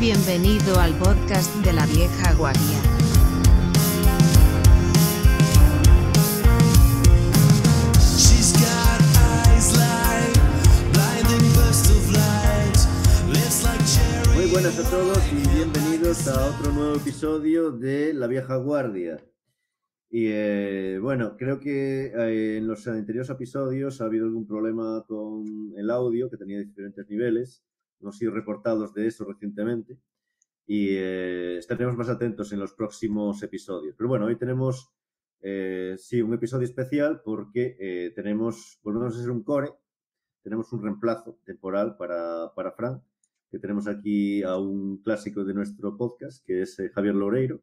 Bienvenido al podcast de la vieja guardia. Muy buenas a todos y bienvenidos a otro nuevo episodio de La Vieja Guardia. Y bueno, creo que en los anteriores episodios ha habido algún problema con el audio, que tenía diferentes niveles. Hemos sido reportados de eso recientemente y estaremos más atentos en los próximos episodios. Pero bueno, hoy tenemos sí, un episodio especial porque volvemos a ser un core, tenemos un reemplazo temporal para Fran, que tenemos aquí a un clásico de nuestro podcast, que es Javier Loureiro.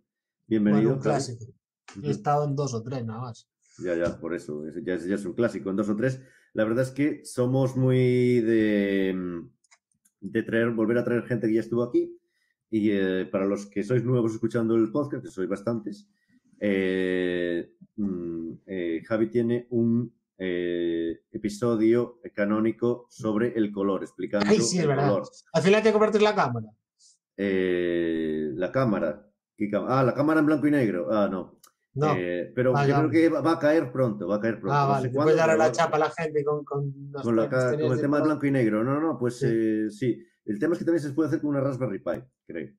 Bienvenido. Bueno, un clásico. He estado en 2 o 3 nada más. Ya, por eso, ya es un clásico, en 2 o 3. La verdad es que somos muy de volver a traer gente que ya estuvo aquí. Y para los que sois nuevos escuchando el podcast, que sois bastantes, Javi tiene un episodio canónico sobre el color, explicando sí, es el verdad. color. Al final te convertir la cámara. La cámara. La cámara en blanco y negro. No. No. Pero yo creo que va a caer pronto. Vale. No sé Después darle la chapa a la gente con el tema de blanco y negro. No, pues sí. El tema es que también se puede hacer con una Raspberry Pi, creo.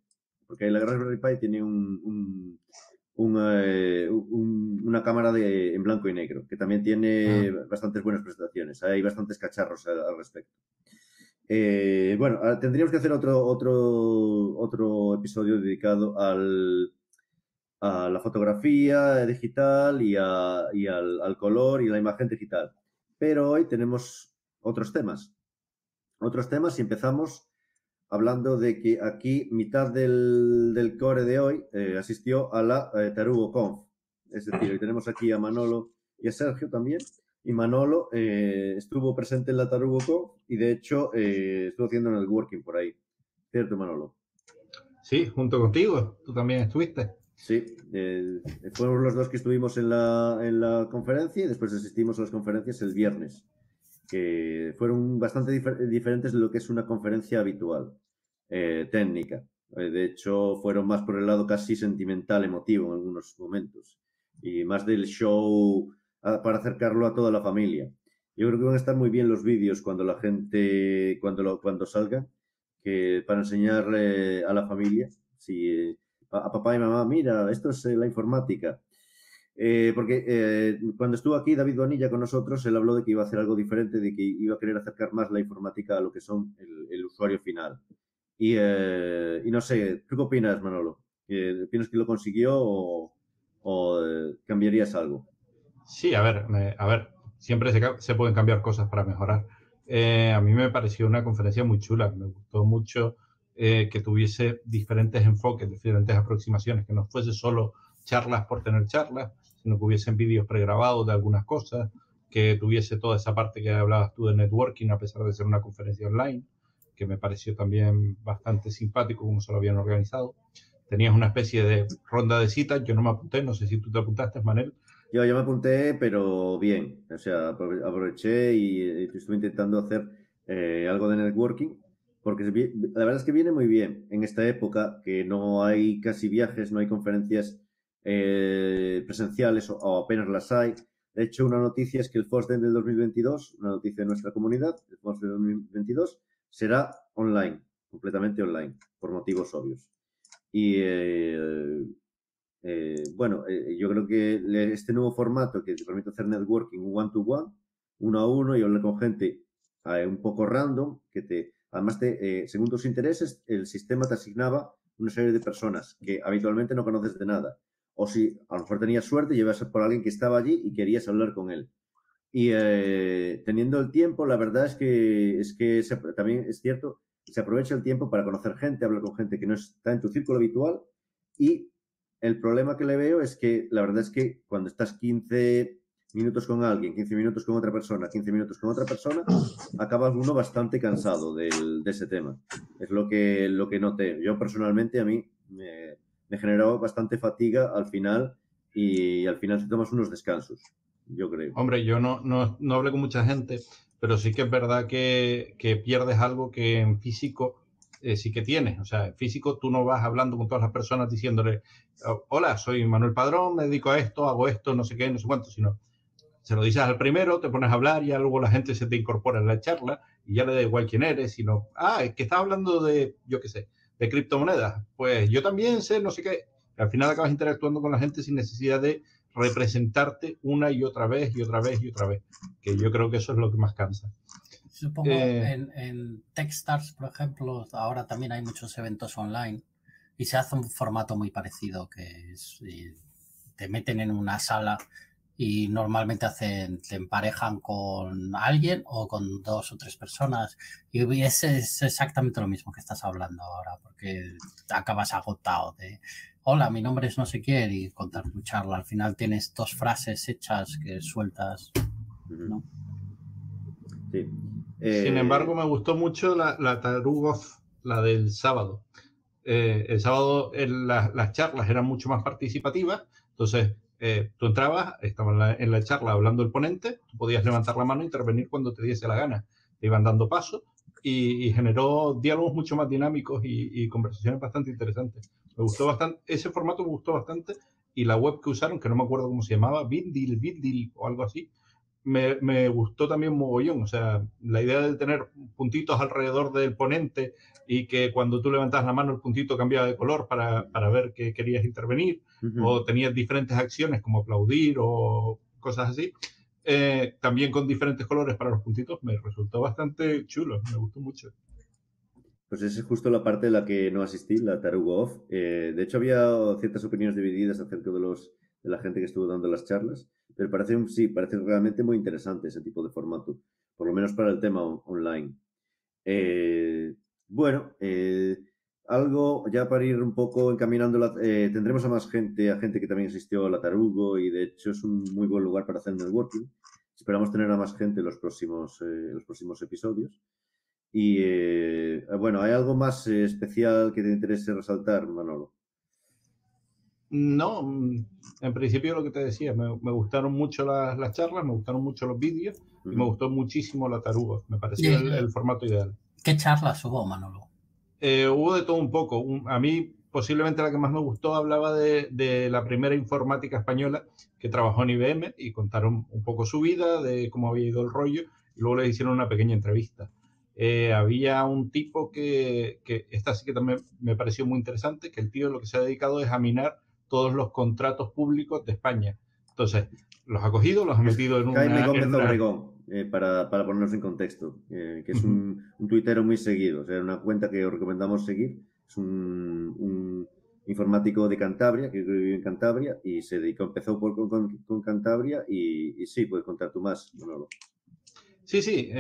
Porque la Raspberry Pi tiene una cámara en blanco y negro, que también tiene bastantes buenas prestaciones. Hay bastantes cacharros al respecto. Bueno, tendríamos que hacer otro episodio dedicado a la fotografía digital y al color y la imagen digital. Pero hoy tenemos otros temas y empezamos hablando de que aquí mitad del core de hoy asistió a la TarugoConf. Es decir, hoy tenemos aquí a Manolo y a Sergio también. Y Manolo estuvo presente en la TarugoConf y de hecho estuvo haciendo networking por ahí. ¿Cierto, Manolo? Sí, junto contigo. Tú también estuviste. Sí, fuimos los dos que estuvimos en la conferencia y después asistimos a las conferencias el viernes, que fueron bastante diferentes de lo que es una conferencia habitual, técnica. De hecho, fueron más por el lado casi sentimental, emotivo en algunos momentos, y más del show para acercarlo a toda la familia. Yo creo que van a estar muy bien los vídeos cuando la gente, cuando salgan, que para enseñarle a la familia, a papá y mamá, mira, esto es la informática. Porque cuando estuvo aquí David Bonilla con nosotros, él habló de que iba a hacer algo diferente, de que iba a querer acercar más la informática a lo que son el usuario final. Y no sé, ¿tú qué opinas, Manolo? ¿Piensas que lo consiguió o cambiarías algo? Sí, a ver, siempre se pueden cambiar cosas para mejorar. A mí me pareció una conferencia muy chula, me gustó mucho que tuviese diferentes enfoques, diferentes aproximaciones, que no fuese solo charlas por tener charlas, sino que hubiesen vídeos pregrabados de algunas cosas, que tuviese toda esa parte que hablabas tú de networking, a pesar de ser una conferencia online, que me pareció también bastante simpático como se lo habían organizado. Tenías una especie de ronda de citas, yo no me apunté, no sé si tú te apuntaste, Manel. Yo me apunté, pero bien, o sea, aproveché y estuve intentando hacer algo de networking, porque la verdad es que viene muy bien en esta época que no hay casi viajes, no hay conferencias presenciales o apenas las hay. De hecho, una noticia es que el FOSDEM del 2022, una noticia de nuestra comunidad, el FOSDEM del 2022 será online, completamente online, por motivos obvios. Y bueno, yo creo que este nuevo formato que te permite hacer networking one-to-one, uno a uno, y hablar con gente un poco random, además según tus intereses, el sistema te asignaba una serie de personas que habitualmente no conoces de nada. O si a lo mejor tenías suerte y llevas por alguien que estaba allí y querías hablar con él. Y teniendo el tiempo, la verdad es que también es cierto, se aprovecha el tiempo para conocer gente, hablar con gente que no está en tu círculo habitual. Y el problema que le veo es que la verdad es que cuando estás 15 minutos con alguien, 15 minutos con otra persona, 15 minutos con otra persona, acabas uno bastante cansado de ese tema. Es lo que noté. Yo personalmente, a mí me generó bastante fatiga al final y al final te tomas unos descansos, yo creo. Hombre, yo no hablé con mucha gente, pero sí que es verdad que pierdes algo que en físico sí que tienes. O sea, en físico tú no vas hablando con todas las personas diciéndole, hola, soy Manuel Padrón, me dedico a esto, hago esto, no sé qué, no sé cuánto, sino se lo dices al primero, te pones a hablar y ya luego la gente se te incorpora en la charla y ya le da igual quién eres, sino, es que estás hablando de, yo qué sé, de criptomonedas. Pues yo también sé, no sé qué. Al final acabas interactuando con la gente sin necesidad de representarte una y otra vez y otra vez y otra vez, que yo creo que eso es lo que más cansa. Supongo en Techstars, por ejemplo, ahora también hay muchos eventos online y se hace un formato muy parecido, que es, te meten en una sala y normalmente te emparejan con alguien o con 2 o 3 personas y es exactamente lo mismo que estás hablando ahora, porque acabas agotado de hola, mi nombre es no sé quién y contar tu charla. Al final tienes 2 frases hechas que sueltas, ¿no? Sí. Sin embargo, me gustó mucho la Tarugoth, la del sábado. El sábado las charlas eran mucho más participativas, entonces tú entrabas, estabas en la charla hablando el ponente, tú podías levantar la mano e intervenir cuando te diese la gana. Te iban dando pasos y generó diálogos mucho más dinámicos y conversaciones bastante interesantes. Me gustó bastante, ese formato me gustó bastante y la web que usaron, que no me acuerdo cómo se llamaba, Bitdeal o algo así, me gustó también mogollón. O sea, la idea de tener puntitos alrededor del ponente y que cuando tú levantas la mano el puntito cambiaba de color para ver que querías intervenir, o tenías diferentes acciones como aplaudir o cosas así, también con diferentes colores para los puntitos, me resultó bastante chulo, me gustó mucho. Pues esa es justo la parte de la que no asistí, la Tarugo Off. De hecho, había ciertas opiniones divididas acerca de la gente que estuvo dando las charlas, pero parece realmente muy interesante ese tipo de formato, por lo menos para el tema online. Bueno, algo ya para ir un poco encaminando, tendremos a gente que también asistió a la Tarugo y de hecho es un muy buen lugar para hacer networking. Esperamos tener a más gente en los próximos episodios. Y bueno, ¿hay algo más especial que te interese resaltar, Manolo? No, en principio lo que te decía, me gustaron mucho las charlas, me gustaron mucho los vídeos y me gustó muchísimo la Tarugo, me pareció el formato ideal. ¿Qué charlas hubo, Manolo? Hubo de todo un poco. A mí posiblemente la que más me gustó hablaba de la primera informática española que trabajó en IBM y contaron un poco su vida, de cómo había ido el rollo y luego les hicieron una pequeña entrevista. Había un tipo que esta sí que también me pareció muy interesante, que el tío lo que se ha dedicado es a minar todos los contratos públicos de España. Entonces, los ha cogido, los ha metido en Jaime Gómez Obregón, para ponernos en contexto, que es un tuitero muy seguido, o sea, una cuenta que os recomendamos seguir. Es un informático de Cantabria, que vive en Cantabria y empezó con Cantabria y sí, puedes contar tú más, Manolo. Sí,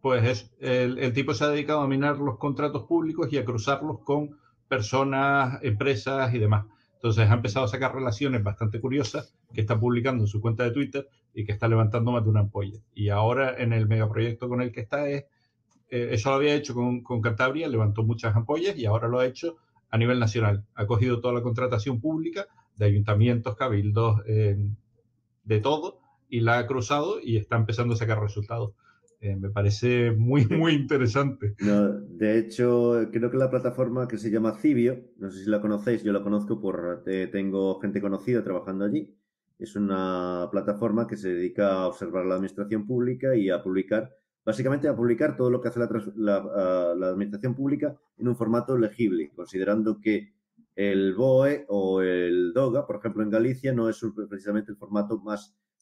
pues el tipo se ha dedicado a minar los contratos públicos y a cruzarlos con personas, empresas y demás. Entonces ha empezado a sacar relaciones bastante curiosas que está publicando en su cuenta de Twitter y que está levantando más de una ampolla. Y ahora en el megaproyecto con el que está eso lo había hecho con Cantabria, levantó muchas ampollas y ahora lo ha hecho a nivel nacional. Ha cogido toda la contratación pública de ayuntamientos, cabildos, de todo, y la ha cruzado y está empezando a sacar resultados. Me parece muy, muy interesante. No, de hecho, creo que la plataforma que se llama Cibio, no sé si la conocéis, yo la conozco tengo gente conocida trabajando allí. Es una plataforma que se dedica a observar la administración pública y a publicar, básicamente a publicar todo lo que hace la administración pública en un formato legible, considerando que el BOE o el DOGA, por ejemplo, en Galicia, no es precisamente el formato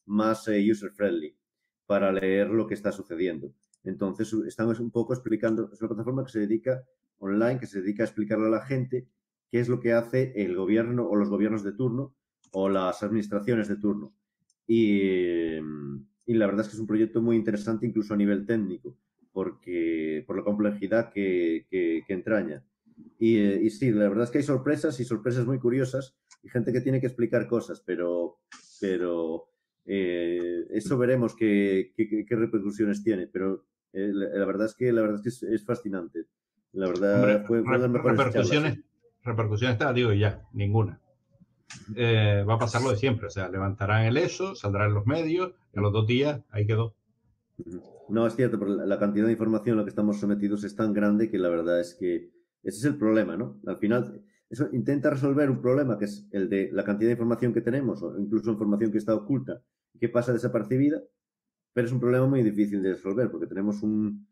más user-friendly para leer lo que está sucediendo. Entonces, estamos un poco explicando, es una plataforma que se dedica online, que se dedica a explicarle a la gente qué es lo que hace el gobierno o los gobiernos de turno o las administraciones de turno. Y la verdad es que es un proyecto muy interesante incluso a nivel técnico, por la complejidad que entraña. Y sí, la verdad es que hay sorpresas y sorpresas muy curiosas y gente que tiene que explicar cosas, pero eso veremos qué repercusiones tiene, pero la verdad es que es fascinante. La verdad, Hombre, fue de las mejores charlas. Repercusiones te la digo ya, ninguna. va a pasar lo de siempre. O sea, levantarán el ESO, saldrán los medios, y a los 2 días ahí quedó. No, es cierto, pero la cantidad de información a la que estamos sometidos es tan grande que la verdad es que ese es el problema, ¿no? Al final, eso intenta resolver un problema que es el de la cantidad de información que tenemos, o incluso información que está oculta, que pasa desapercibida, pero es un problema muy difícil de resolver porque tenemos un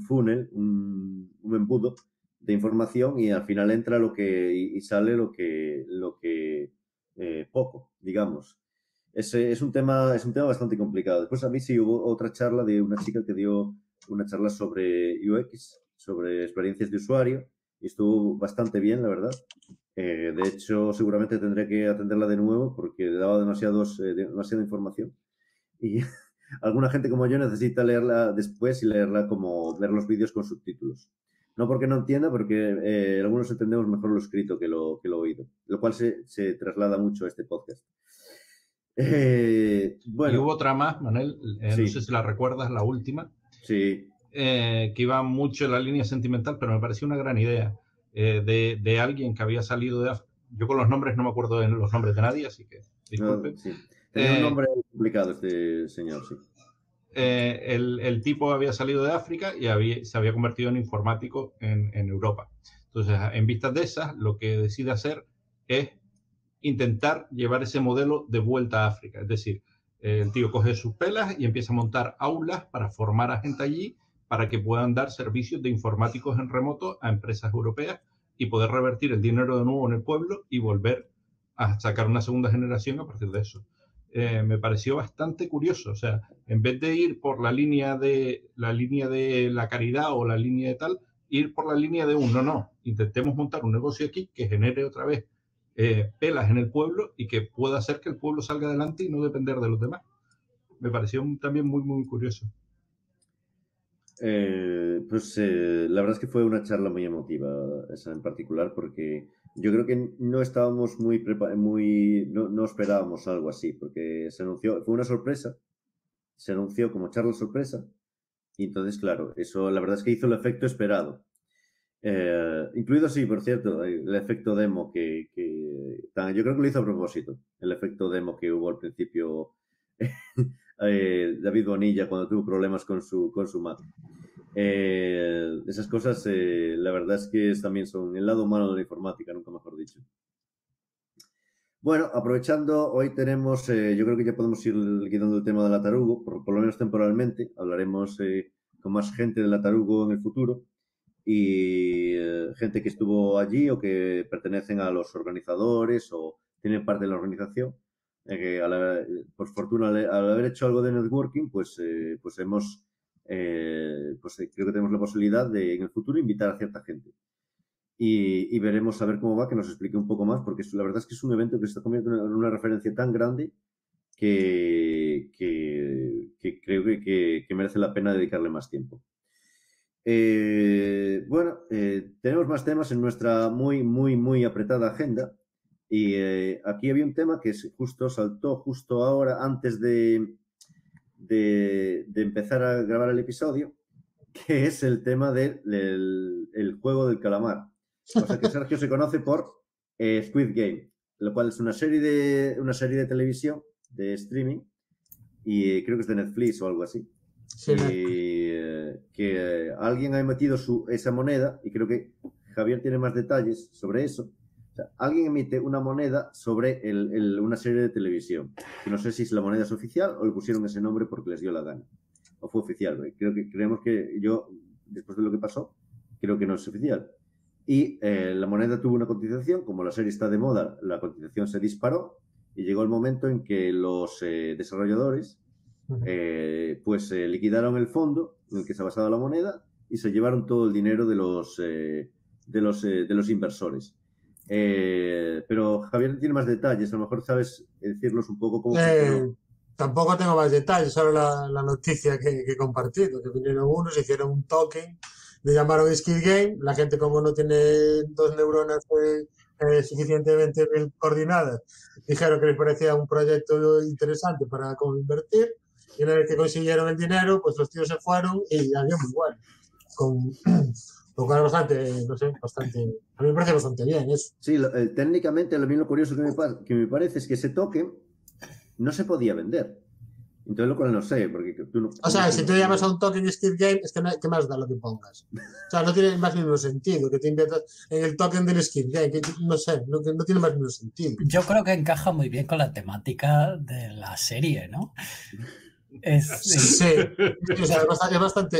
funnel, un embudo de información y al final entra lo que y sale lo que poco, digamos. Es un tema bastante complicado. Después a mí sí hubo otra charla de una chica que dio una charla sobre UX, sobre experiencias de usuario, y estuvo bastante bien, la verdad. De hecho, seguramente tendré que atenderla de nuevo porque daba demasiada información. Y alguna gente como yo necesita leerla después y ver los vídeos con subtítulos. No porque no entienda, porque algunos entendemos mejor lo escrito que lo oído, lo cual se traslada mucho a este podcast. Bueno. Y hubo otra más, Manel, sí. No sé si la recuerdas, la última. Sí. Que iba mucho en la línea sentimental, pero me pareció una gran idea de alguien que había salido de África. Yo con los nombres no me acuerdo de los nombres de nadie, así que disculpen. No, sí. Tenía un nombre complicado este señor, sí. El tipo había salido de África y se había convertido en informático en Europa. Entonces, en vistas de esas, lo que decide hacer es intentar llevar ese modelo de vuelta a África. Es decir, el tío coge sus pelas y empieza a montar aulas para formar a gente allí para que puedan dar servicios de informáticos en remoto a empresas europeas y poder revertir el dinero de nuevo en el pueblo y volver a sacar una segunda generación a partir de eso. Me pareció bastante curioso. O sea, en vez de ir por la línea de la caridad o la línea de tal, ir por la línea de no. Intentemos montar un negocio aquí que genere otra vez pelas en el pueblo y que pueda hacer que el pueblo salga adelante y no depender de los demás. Me pareció también muy, muy curioso. La verdad es que fue una charla muy emotiva, esa en particular, porque yo creo que no estábamos no esperábamos algo así, porque se anunció, fue una sorpresa, se anunció como charla sorpresa, y entonces, claro, eso la verdad es que hizo el efecto esperado. Incluido, sí, por cierto, el efecto demo yo creo que lo hizo a propósito, el efecto demo que hubo al principio David Bonilla cuando tuvo problemas con su Mac. Esas cosas, la verdad es que también son el lado humano de la informática, nunca mejor dicho. Bueno, aprovechando, hoy tenemos, yo creo que ya podemos ir liquidando el tema de la Tarugo, por lo menos temporalmente. Hablaremos con más gente de la Tarugo en el futuro y gente que estuvo allí o que pertenecen a los organizadores o tienen parte de la organización. Por fortuna, al haber hecho algo de networking, pues hemos, creo que tenemos la posibilidad de en el futuro invitar a cierta gente. Y veremos a ver cómo va, que nos explique un poco más, porque la verdad es que es un evento que se está convirtiendo en una referencia tan grande que creo que merece la pena dedicarle más tiempo. Tenemos más temas en nuestra muy, muy, muy apretada agenda. Y aquí había un tema que saltó justo ahora, antes de empezar a grabar el episodio, que es el tema del juego del calamar. O sea que Sergio se conoce por Squid Game, lo cual es una serie de televisión, de streaming, y creo que es de Netflix o algo así. Sí, que alguien ha metido esa moneda, y creo que Javier tiene más detalles sobre eso. O sea, alguien emite una moneda sobre una serie de televisión, que no sé si la moneda es oficial o le pusieron ese nombre porque les dio la gana, o fue oficial. Creemos que después de lo que pasó, creo que no es oficial. Y la moneda tuvo una cotización, como la serie está de moda, la cotización se disparó y llegó el momento en que los desarrolladores liquidaron el fondo en el que se ha basado la moneda y se llevaron todo el dinero de los inversores. Pero Javier tiene más detalles, a lo mejor sabes decirnos un poco cómo funcionó. Tampoco tengo más detalles, solo la noticia que he compartido, que vinieron unos, hicieron un token, le llamaron Squid Game, la gente como no tiene 2 neuronas suficientemente bien coordinadas, dijeron que les parecía un proyecto interesante para cómo invertir, y una vez que consiguieron el dinero, pues los tíos se fueron y había muy bueno, con Lo cual es bastante, no sé, bastante... A mí me parece bastante bien eso. Sí, técnicamente lo curioso que me parece es que ese token no se podía vender. Entonces lo cual no sé, porque tú no... O sea, si tú llamas a un token Skid Game, es que ¿qué más da lo que pongas? O sea, no tiene más ni menos sentido que te inviertas en el token del Skid Game, que no sé, no tiene más ni menos sentido. Yo creo que encaja muy bien con la temática de la serie, ¿no? Sí, o sea, es bastante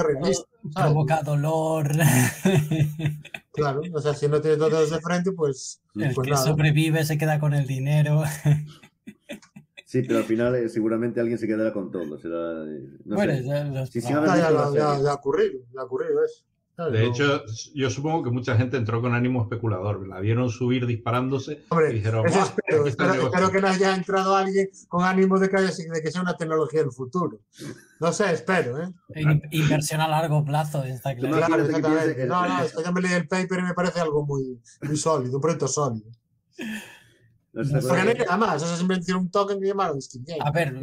realista. Provoca dolor. Claro, o sea, si no tienes dos dedos de frente, pues... El pues que nada. sobrevive se queda con el dinero. Sí, pero al final seguramente alguien se quedará con todo. Será, no Bueno, sé. Ya ha ocurrido eso. De hecho, yo supongo que mucha gente entró con ánimo especulador. La vieron subir disparándose. Hombre, y dijeron, eso espero que no haya entrado alguien con ánimo de que sea una tecnología del futuro. No sé, espero, ¿eh? Inversión a largo plazo, está claro. Claro, exactamente. No, es que yo me leí el paper y me parece algo muy sólido, un proyecto sólido. Porque no hay nada más, eso es inventar un token que llamaron Skin Game. A ver,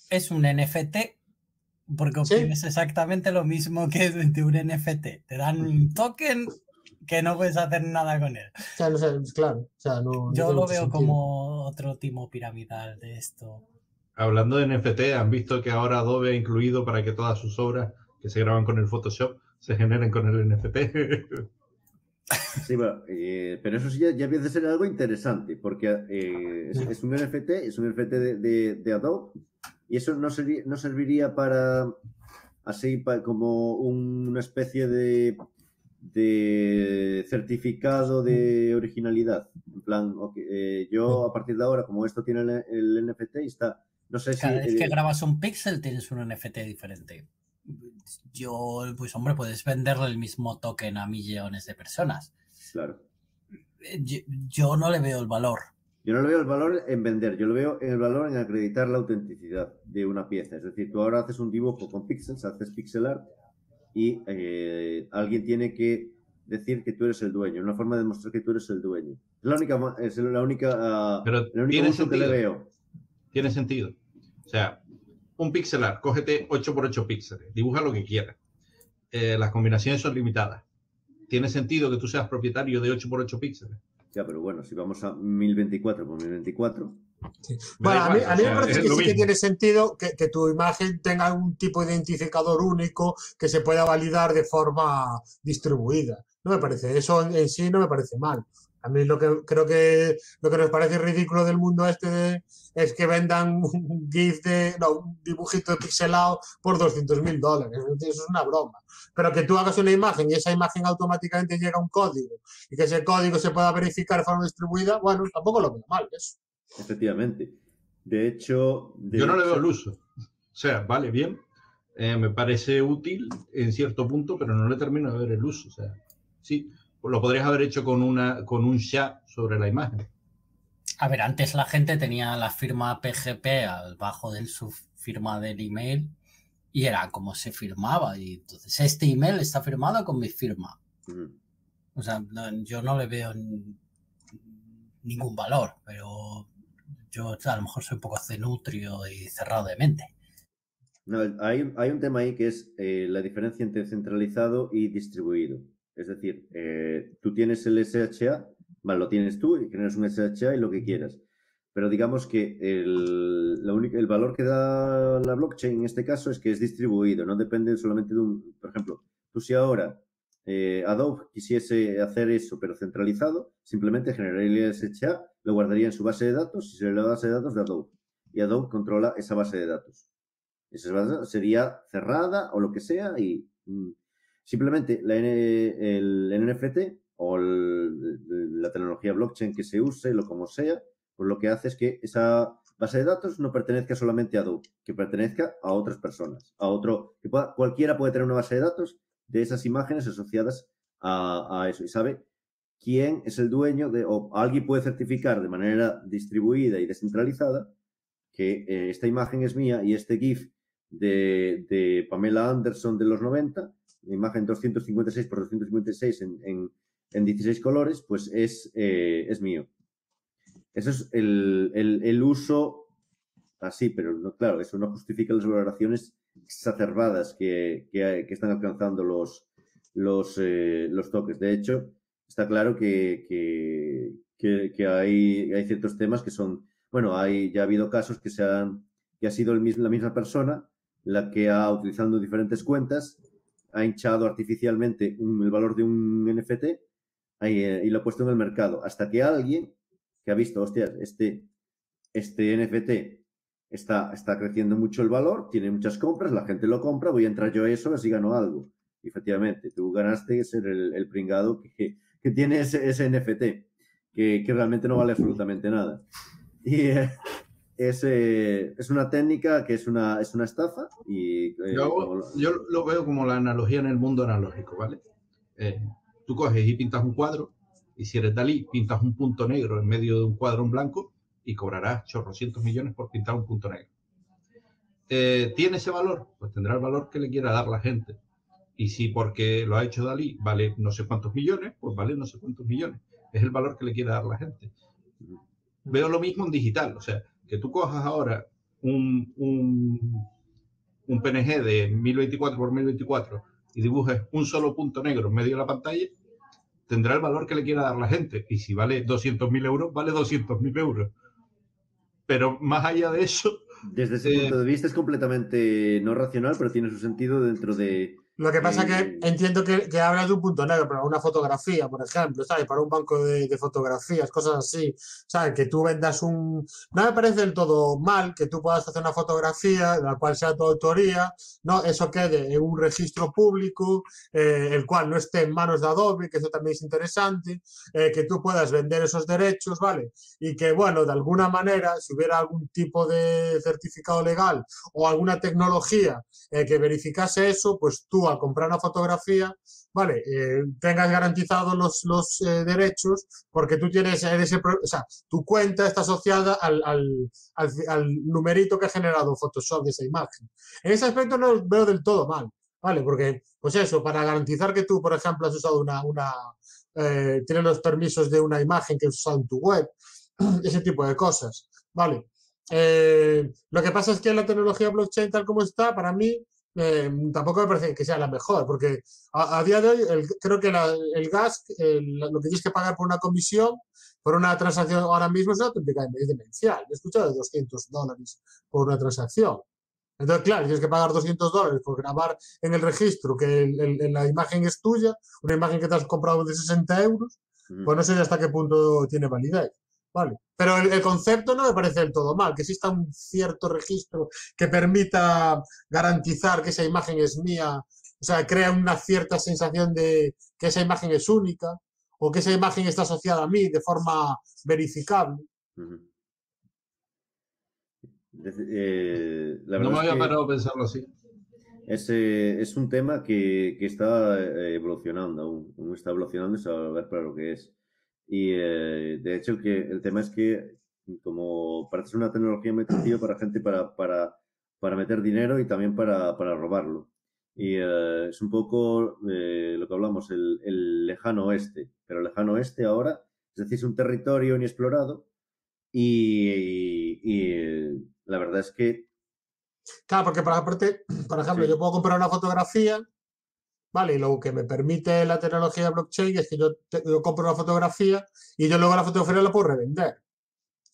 es un NFT, porque obtienes exactamente lo mismo que de un NFT. Te dan un token que no puedes hacer nada con él. O sea, no sé, claro. O sea, yo lo veo como otro tipo piramidal de esto. Hablando de NFT, ¿han visto que ahora Adobe ha incluido para que todas sus obras que se graban con el Photoshop se generen con el NFT? Sí, bueno, pero eso sí ya empieza a ser algo interesante, porque es un NFT, de Adobe, y eso no serviría para como una especie de certificado de originalidad. En plan, yo a partir de ahora, como esto tiene el NFT y está, no sé Cada si... vez que grabas un píxel tienes un NFT diferente. Pues hombre, puedes venderle el mismo token a millones de personas. Claro. Yo no le veo el valor. Yo no le veo el valor en vender, yo le veo el valor en acreditar la autenticidad de una pieza. Es decir, tú ahora haces un dibujo con píxeles, haces pixel art y alguien tiene que decir que tú eres el dueño, una forma de demostrar que tú eres el dueño. Es la única Pero el único uso que le veo. Tiene sentido. O sea, un pixel art, cógete 8x8 píxeles, dibuja lo que quieras. Las combinaciones son limitadas. ¿Tiene sentido que tú seas propietario de 8x8 píxeles? Ya, pero bueno, si vamos a 1024 por 1024... Sí. Bueno, a mí me parece que sí que tiene sentido que tu imagen tenga algún tipo de identificador único que se pueda validar de forma distribuida. No me parece, eso en sí no me parece mal. A mí lo que creo que lo que nos parece ridículo del mundo es que vendan un GIF un dibujito pixelado por $200,000. Eso es una broma. Pero que tú hagas una imagen y esa imagen automáticamente llega a un código y que ese código se pueda verificar de forma distribuida, bueno, tampoco lo veo mal eso. Efectivamente. De hecho... Yo no le veo el uso. O sea, vale, bien. Me parece útil en cierto punto, pero no le termino de ver el uso. O sea, sí, pues lo podrías haber hecho con un SHA sobre la imagen. A ver, antes la gente tenía la firma PGP al bajo de su firma del email y era como se firmaba. Y entonces, este email está firmado con mi firma. O sea, yo no le veo ningún valor, pero yo a lo mejor soy un poco cenutrio y cerrado de mente. No, hay un tema ahí que es la diferencia entre centralizado y distribuido. Es decir, tú tienes el SHA, vale, lo tienes tú y generas un SHA y lo que quieras. Pero digamos que el valor que da la blockchain en este caso es que es distribuido, no depende solamente de por ejemplo, tú si ahora Adobe quisiese hacer eso pero centralizado, simplemente generaría el SHA, lo guardaría en su base de datos y sería la base de datos de Adobe. Y Adobe controla esa base de datos. Esa base sería cerrada o lo que sea y simplemente el NFT o la tecnología blockchain que se use, lo como sea, pues lo que hace es que esa base de datos no pertenezca solamente a Adobe, que pertenezca a otras personas, cualquiera puede tener una base de datos de esas imágenes asociadas a eso y sabe quién es el dueño o alguien puede certificar de manera distribuida y descentralizada que esta imagen es mía y este GIF de Pamela Anderson de los 90, la imagen 256 por 256 en 16 colores, pues es mío. Eso es el uso así, pero no, claro, eso no justifica las valoraciones exacerbadas que están alcanzando los tokens. De hecho, está claro que hay ciertos temas que son, bueno, ya ha habido casos que ha sido la misma persona la que utilizando diferentes cuentas, ha hinchado artificialmente el valor de un NFT y lo ha puesto en el mercado, hasta que alguien que ha visto, hostias, este NFT está creciendo mucho el valor, tiene muchas compras, la gente lo compra, voy a entrar yo a eso, así gano algo. Y efectivamente, tú ganaste ser el pringado que tiene ese NFT, que realmente no vale absolutamente nada. Y es una técnica que es una estafa. Y yo lo veo como la analogía en el mundo analógico, ¿vale? Tú coges y pintas un cuadro, y si eres Dalí, pintas un punto negro en medio de un cuadro en blanco y cobrarás chorrocientos millones por pintar un punto negro. ¿Tiene ese valor? Pues tendrá el valor que le quiera dar la gente. Y si porque lo ha hecho Dalí vale no sé cuántos millones, pues vale no sé cuántos millones. Es el valor que le quiere dar la gente. Veo lo mismo en digital. O sea, que tú cojas ahora un PNG de 1024 por 1024 y dibujes un solo punto negro en medio de la pantalla, tendrá el valor que le quiera dar la gente. Y si vale 200.000 euros, vale 200.000 euros. Pero más allá de eso... Desde ese punto de vista es completamente no racional, pero tiene su sentido dentro de... Lo que pasa es que entiendo que hablas de un punto negro, pero una fotografía, por ejemplo, ¿sabes? Para un banco de fotografías, cosas así, ¿sabes? Que tú vendas un... No me parece del todo mal que tú puedas hacer una fotografía, de la cual sea tu autoría, ¿no? Eso quede en un registro público, el cual no esté en manos de Adobe, que eso también es interesante, que tú puedas vender esos derechos, ¿vale? Y que, bueno, de alguna manera, si hubiera algún tipo de certificado legal o alguna tecnología que verificase eso, pues tú al comprar una fotografía, vale, tengas garantizados los derechos porque tú tienes o sea, tu cuenta está asociada al numerito que ha generado Photoshop de esa imagen. En ese aspecto no lo veo del todo mal, vale, porque pues eso, para garantizar que tú, por ejemplo, has usado tienes los permisos de una imagen que has usado en tu web, ese tipo de cosas, vale. Lo que pasa es que la tecnología blockchain tal como está, para mí tampoco me parece que sea la mejor, porque a día de hoy creo que el gas, lo que tienes que pagar por una comisión, por una transacción ahora mismo es una auténtica demencial. He escuchado de $200 por una transacción. Entonces, claro, tienes que pagar $200 por grabar en el registro que la imagen es tuya, una imagen que te has comprado de 60 euros, pues no sé hasta qué punto tiene validez. Vale. Pero el concepto no me parece del todo mal, que exista un cierto registro que permita garantizar que esa imagen es mía, o sea, crea una cierta sensación de que esa imagen es única o que esa imagen está asociada a mí de forma verificable. No me había parado a pensarlo así. Es un tema que está evolucionando, aún está evolucionando y se va a ver para lo que es. Y de hecho el tema es que como parece una tecnología muy atractiva para gente para meter dinero y también para robarlo. Y es un poco lo que hablamos, el lejano oeste. Pero el lejano oeste ahora, es decir, es un territorio inexplorado y la verdad es que... Claro, porque por ejemplo, sí, yo puedo comprar una fotografía, ¿vale? Y lo que me permite la tecnología blockchain es que yo compro una fotografía y yo luego la fotografía la puedo revender.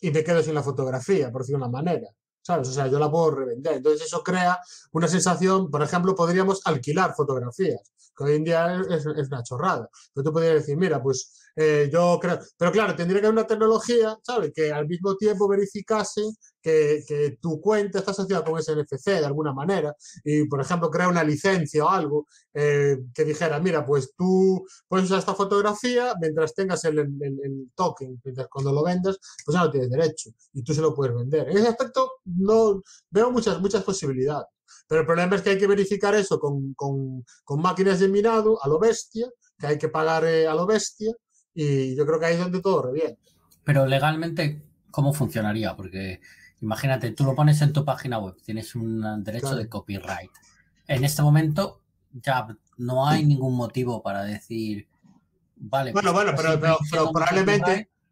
Y me quedo sin la fotografía, por decirlo de una manera, ¿sabes? O sea, yo la puedo revender. Entonces eso crea una sensación, por ejemplo, podríamos alquilar fotografías, que hoy en día es una chorrada. Pero tú podrías decir, mira, pues yo creo... Pero claro, tendría que haber una tecnología, ¿sabes? Que al mismo tiempo verificase que tu cuenta está asociada con ese NFC de alguna manera y, por ejemplo, crear una licencia o algo que dijera, mira, pues tú puedes usar esta fotografía mientras tengas el token, mientras cuando lo vendas, pues ya no tienes derecho y tú se lo puedes vender. En ese aspecto no veo muchas posibilidades. Pero el problema es que hay que verificar eso con máquinas de minado a lo bestia, que hay que pagar a lo bestia y yo creo que ahí es donde todo revienta. Pero legalmente, ¿cómo funcionaría? Porque imagínate, tú lo pones en tu página web, tienes un derecho claro de copyright. En este momento ya no hay ningún motivo para decir, vale. Bueno, pero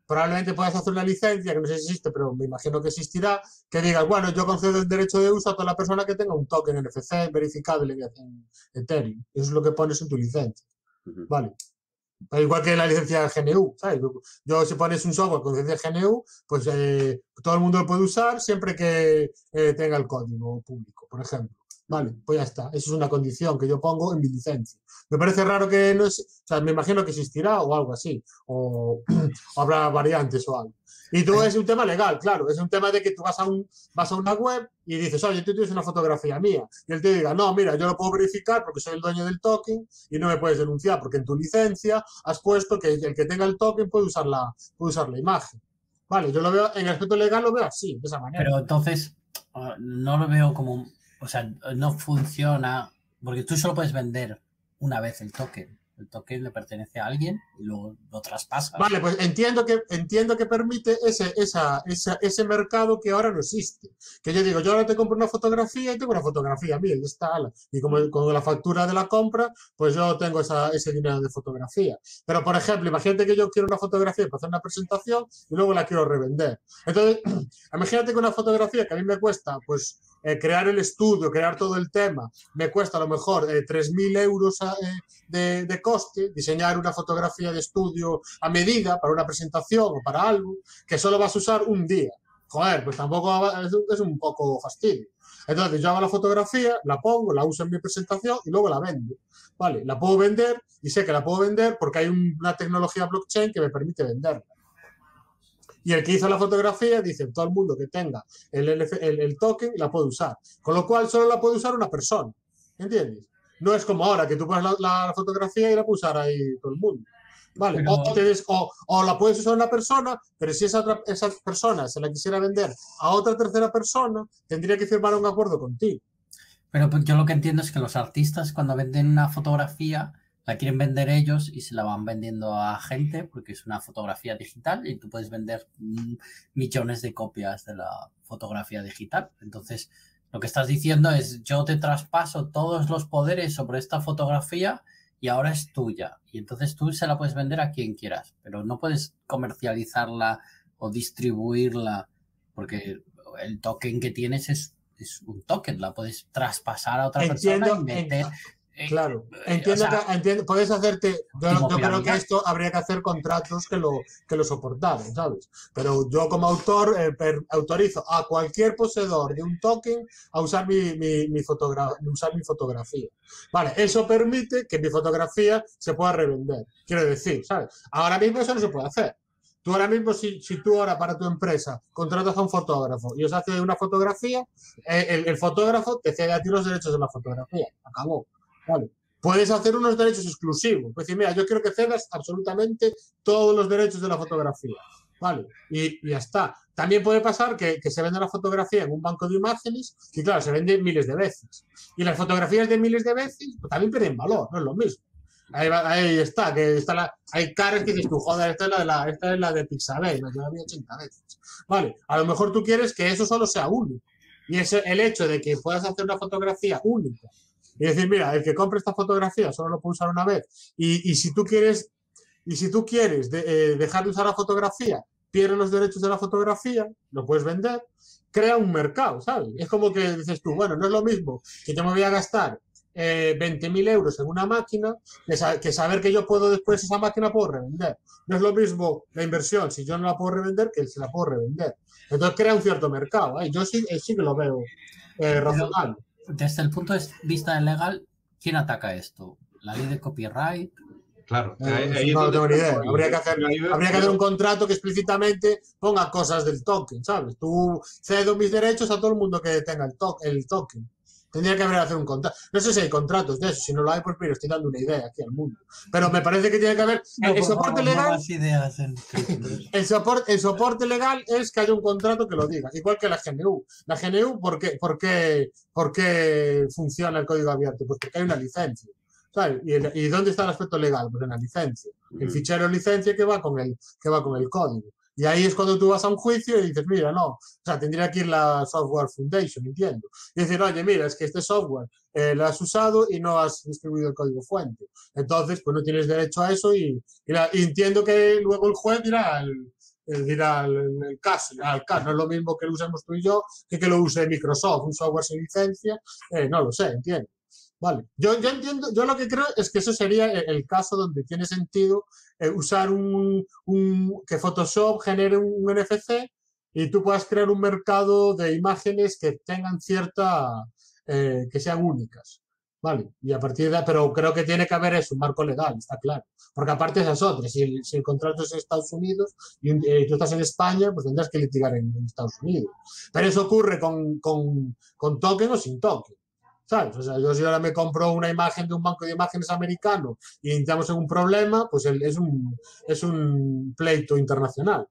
probablemente puedas hacer una licencia, que no sé si existe, pero me imagino que existirá, que digas, bueno, yo concedo el derecho de uso a toda la persona que tenga un token NFC verificable en Ethereum. Eso es lo que pones en tu licencia. Vale. Pero igual que la licencia GNU, ¿sabes? Yo, si pones un software con licencia GNU, pues todo el mundo lo puede usar siempre que tenga el código público, por ejemplo. Vale, pues ya está. Eso es una condición que yo pongo en mi licencia. Me parece raro que no es... O sea, me imagino que existirá o algo así. O habrá variantes o algo. Y todo es un tema legal, claro. Es un tema de que tú vas a una web y dices, oye, tú tienes una fotografía mía. Y él te diga, no, mira, yo lo puedo verificar porque soy el dueño del token y no me puedes denunciar porque en tu licencia has puesto que el que tenga el token puede usar la imagen. Vale, yo lo veo, en el aspecto legal lo veo así, de esa manera. Pero entonces, no lo veo como... O sea, no funciona porque tú solo puedes vender una vez el token. El token le pertenece a alguien y luego lo traspasas. Vale, pues entiendo que permite ese mercado que ahora no existe. Que yo digo, yo ahora te compro una fotografía y tengo una fotografía mía, y está. Y como con la factura de la compra, pues yo tengo ese dinero de fotografía. Pero, por ejemplo, imagínate que yo quiero una fotografía para hacer una presentación y luego la quiero revender. Entonces, imagínate que una fotografía que a mí me cuesta, pues, crear el estudio, crear todo el tema, me cuesta a lo mejor 3.000 euros de coste, diseñar una fotografía de estudio a medida para una presentación o para algo, que solo vas a usar un día. Joder, pues tampoco es un poco fastidio. Entonces yo hago la fotografía, la pongo, la uso en mi presentación y luego la vendo. Vale, la puedo vender y sé que la puedo vender porque hay una tecnología blockchain que me permite venderla. Y el que hizo la fotografía dice, todo el mundo que tenga el token la puede usar. Con lo cual solo la puede usar una persona. ¿Entiendes? No es como ahora que tú pones la fotografía y la puede usar ahí todo el mundo. Vale, pero... o la puedes usar una persona, pero si esa persona se la quisiera vender a otra tercera persona, tendría que firmar un acuerdo contigo. Pero yo lo que entiendo es que los artistas cuando venden una fotografía la quieren vender ellos y se la van vendiendo a gente porque es una fotografía digital y tú puedes vender millones de copias de la fotografía digital. Entonces, lo que estás diciendo es yo te traspaso todos los poderes sobre esta fotografía y ahora es tuya. Y entonces tú se la puedes vender a quien quieras, pero no puedes comercializarla o distribuirla porque el token que tienes es un token, la puedes traspasar a otra persona y meter... Claro, entiendo, puedes hacerte, yo creo que esto habría que hacer contratos que lo soportaran, ¿sabes? Pero yo como autor autorizo a cualquier poseedor de un token a usar mi fotografía. Vale, eso permite que mi fotografía se pueda revender. Quiero decir, ¿sabes? Ahora mismo eso no se puede hacer. Tú ahora mismo, si tú ahora para tu empresa contratas a un fotógrafo y os hace una fotografía, el fotógrafo te cede a ti los derechos de la fotografía. Acabó. Vale. Puedes hacer unos derechos exclusivos. Puedes decir, mira, yo quiero que cedas absolutamente todos los derechos de la fotografía. Vale. Y ya está. También puede pasar que se venda la fotografía en un banco de imágenes y, claro, se vende miles de veces. Y las fotografías de miles de veces pues, también pierden valor, no es lo mismo. Ahí está, hay caras que dices tú, joder, esta es la de Pixabay, yo la vi 80 veces. Vale, a lo mejor tú quieres que eso solo sea único. Y el hecho de que puedas hacer una fotografía única y decir, mira, el que compre esta fotografía solo lo puede usar una vez. Y si tú quieres dejar de usar la fotografía, pierdes los derechos de la fotografía, lo puedes vender, crea un mercado, ¿sabes? Es como que dices tú, bueno, no es lo mismo que yo me voy a gastar 20.000 euros en una máquina que saber que yo puedo después esa máquina puedo revender. No es lo mismo la inversión si yo no la puedo revender que se la puedo revender. Entonces crea un cierto mercado. Yo sí que lo veo razonable. Desde el punto de vista legal, ¿quién ataca esto? ¿La ley de copyright? Claro. No tengo ni idea. Habría que hacer un contrato que explícitamente ponga cosas del token, ¿sabes? Tú cedo mis derechos a todo el mundo que tenga el token. Tendría que hacer un contrato. No sé si hay contratos de eso. Si no lo hay, pues mira, estoy dando una idea aquí al mundo. Pero me parece que tiene que haber... El soporte legal... El soporte legal es que haya un contrato que lo diga. Igual que la GNU. La GNU, ¿por qué funciona el código abierto? Pues porque hay una licencia. ¿Sabes? ¿Y dónde está el aspecto legal? Pues en la licencia. El fichero licencia que va con el código. Y ahí es cuando tú vas a un juicio y dices, mira, no, o sea, tendría que ir la Software Foundation, entiendo. Y decir, oye, mira, es que este software lo has usado y no has distribuido el código fuente. Entonces, pues no tienes derecho a eso y entiendo que luego el juez dirá el caso. No es lo mismo que lo usemos tú y yo que lo use Microsoft, un software sin licencia. No lo sé, entiendo. Vale. Yo entiendo, yo lo que creo es que eso sería el caso donde tiene sentido usar que Photoshop genere un NFC y tú puedas crear un mercado de imágenes que tengan que sean únicas. Vale, y a partir de, pero creo que tiene que haber eso, un marco legal, está claro. Porque aparte esas otras, si el contrato es en Estados Unidos y tú estás en España, pues tendrás que litigar en Estados Unidos. Pero eso ocurre con token o sin token, ¿sabes? O sea, yo si ahora me compro una imagen de un banco de imágenes americano y entramos en un problema, pues es un pleito internacional.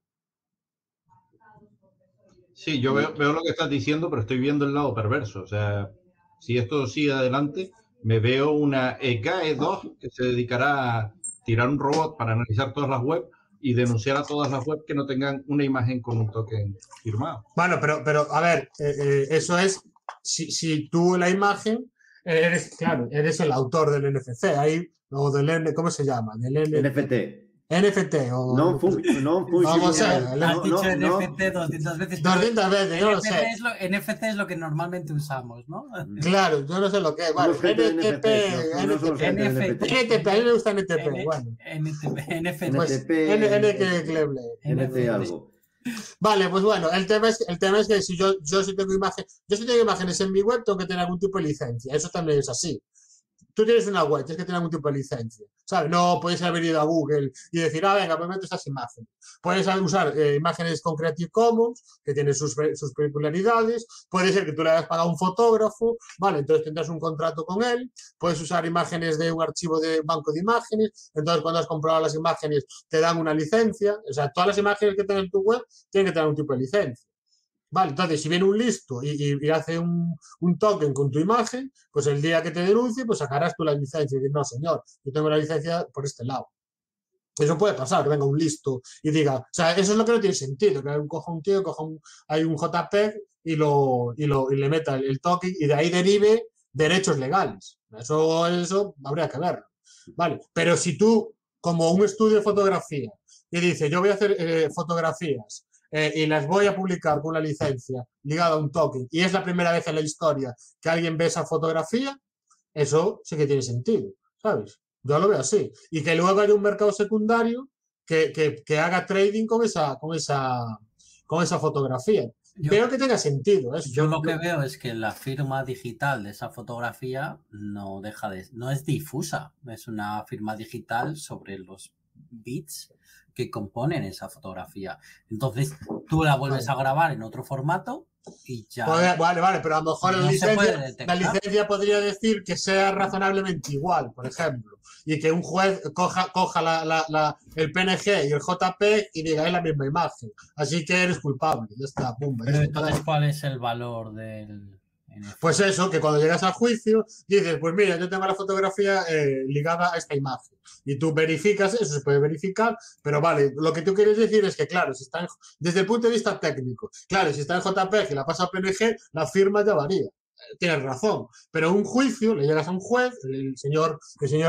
Sí, yo veo lo que estás diciendo, pero estoy viendo el lado perverso. O sea, si esto sigue adelante, me veo una EKE2 que se dedicará a tirar un robot para analizar todas las webs y denunciar a todas las webs que no tengan una imagen con un token firmado. Bueno, pero a ver, eso es, si tú la imagen, eres el autor del NFC, ahí, o del ¿cómo se llama? Del NFT. NFT o... No, vamos a ver. Has dicho NFT 200 veces. 200 veces, yo no lo sé. NFT es lo que normalmente usamos, ¿no? Claro, yo no sé lo que es. Vale, NTP, a mí me gusta NTP, bueno. NFT. Pues, NT algo. Vale, pues bueno, el tema es que si yo sí tengo imágenes en mi web, tengo que tener algún tipo de licencia. Eso también es así. Tú tienes una web, tienes que tener algún tipo de licencia, ¿sabes? No puedes haber ido a Google y decir, venga, me meto estas imágenes. Puedes usar imágenes con Creative Commons, que tienen sus particularidades. Puede ser que tú le hayas pagado a un fotógrafo, ¿vale? Entonces tendrás un contrato con él. Puedes usar imágenes de un archivo de banco de imágenes. Entonces, cuando has comprado las imágenes, te dan una licencia. O sea, todas las imágenes que tengas en tu web tienen que tener un tipo de licencia. Vale, entonces si viene un listo y hace un token con tu imagen, pues el día que te denuncie, pues sacarás tú la licencia y decir, no señor, yo tengo la licencia por este lado. Eso puede pasar, que venga un listo y diga, o sea, eso es lo que no tiene sentido, que coja un tío, hay un JPEG y le meta el token y de ahí derive derechos legales. Eso habría que verlo. Vale, pero si tú, como un estudio de fotografía, y dices, yo voy a hacer fotografías, y las voy a publicar con una licencia ligada a un token y es la primera vez en la historia que alguien ve esa fotografía, eso sí que tiene sentido, ¿sabes? Yo lo veo así. Y que luego haya un mercado secundario que haga trading con esa fotografía. Creo que tenga sentido. Yo lo que veo es que la firma digital de esa fotografía no es difusa, es una firma digital sobre los bits que componen esa fotografía. Entonces, tú la vuelves a grabar en otro formato y ya... Vale, pero a lo mejor la licencia podría decir que sea razonablemente igual, por ejemplo, y que un juez coja el PNG y el JPEG y diga, es la misma imagen, así que eres culpable, ya está, pumba. Pero entonces, ¿cuál es el valor del...? Pues eso, que cuando llegas al juicio dices, pues mira, yo tengo la fotografía ligada a esta imagen y tú verificas, eso se puede verificar, pero vale, lo que tú quieres decir es que claro, si está desde el punto de vista técnico, claro, si está en JPEG y la pasa a PNG, la firma ya varía. Tienes razón, pero un juicio, le llegas a un juez, el señor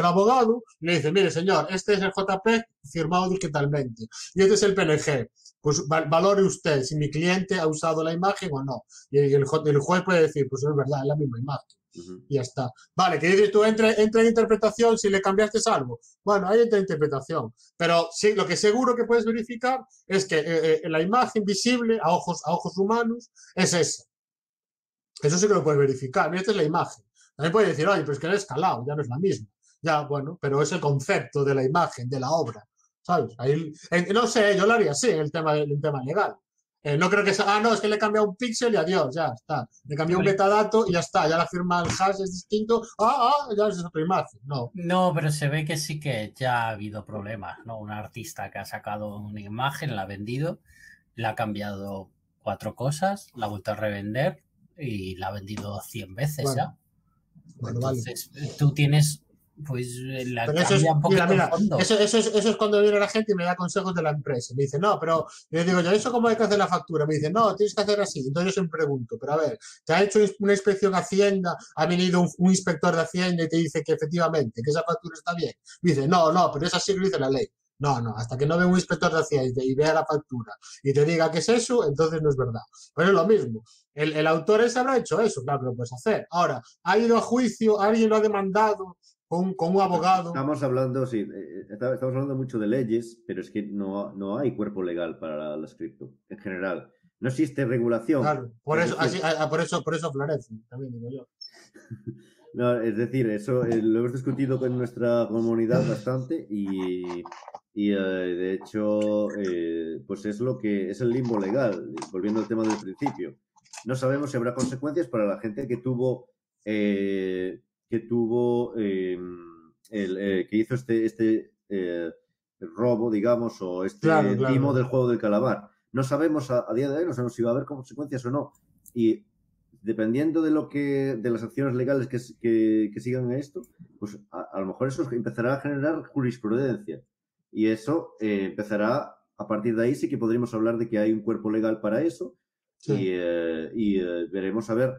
abogado, y le dice, mire señor, este es el JPEG firmado digitalmente y este es el PNG. Pues valore usted si mi cliente ha usado la imagen o no. Y el juez puede decir, pues es verdad, es la misma imagen. Y ya está. Vale, que dices tú, entra en interpretación si le cambiaste algo. Bueno, ahí entra interpretación. Pero sí, lo que seguro que puedes verificar es que la imagen visible a ojos humanos es esa. Eso sí que lo puedes verificar. Esta es la imagen. También puedes decir, oye, pero es que el escalado ya no es la misma. Ya, bueno, pero es el concepto de la imagen, de la obra. ¿Sabes? Ahí, no sé, yo lo haría así en el tema legal. No creo que sea, no, es que le he cambiado un píxel y adiós, ya está. Le cambié un metadato y ya está, ya la firma el hash es distinto, ya es otra imagen. No, pero se ve que sí que ya ha habido problemas, ¿no? Un artista que ha sacado una imagen, la ha vendido, le ha cambiado 4 cosas, la ha vuelto a revender y la ha vendido 100 veces ya. Bueno, entonces, tú tienes... Pues la eso es cuando viene la gente y me da consejos de la empresa. Me dice, no, pero yo digo, ¿eso cómo hay que hacer la factura? Me dice, no, tienes que hacer así. Entonces yo siempre pregunto, pero a ver, ¿te ha hecho una inspección Hacienda? ¿Ha venido un inspector de Hacienda y te dice que efectivamente, que esa factura está bien? Me dice, no, pero es así que lo dice la ley. No, hasta que no venga un inspector de Hacienda y vea la factura y te diga que es eso, entonces no es verdad. Pero es lo mismo. El autor ese habrá hecho eso, claro que lo puedes hacer. Ahora, ha ido a juicio, alguien lo ha demandado con un abogado. Estamos hablando, sí, estamos hablando mucho de leyes, pero es que no hay cuerpo legal para las cripto, en general. No existe regulación. Claro, por Es eso, decir, por eso florece, también digo yo. no, es decir, eso lo hemos discutido con nuestra comunidad bastante y de hecho, pues es lo que es el limbo legal, volviendo al tema del principio. No sabemos si habrá consecuencias para la gente que hizo este robo, digamos, o Claro. timo del juego del calamar. No sabemos a día de hoy, no sabemos si va a haber consecuencias o no. Y dependiendo de las acciones legales que sigan esto, pues a lo mejor eso empezará a generar jurisprudencia. Y eso empezará, a partir de ahí sí que podríamos hablar de que hay un cuerpo legal para eso. Sí. Y veremos a ver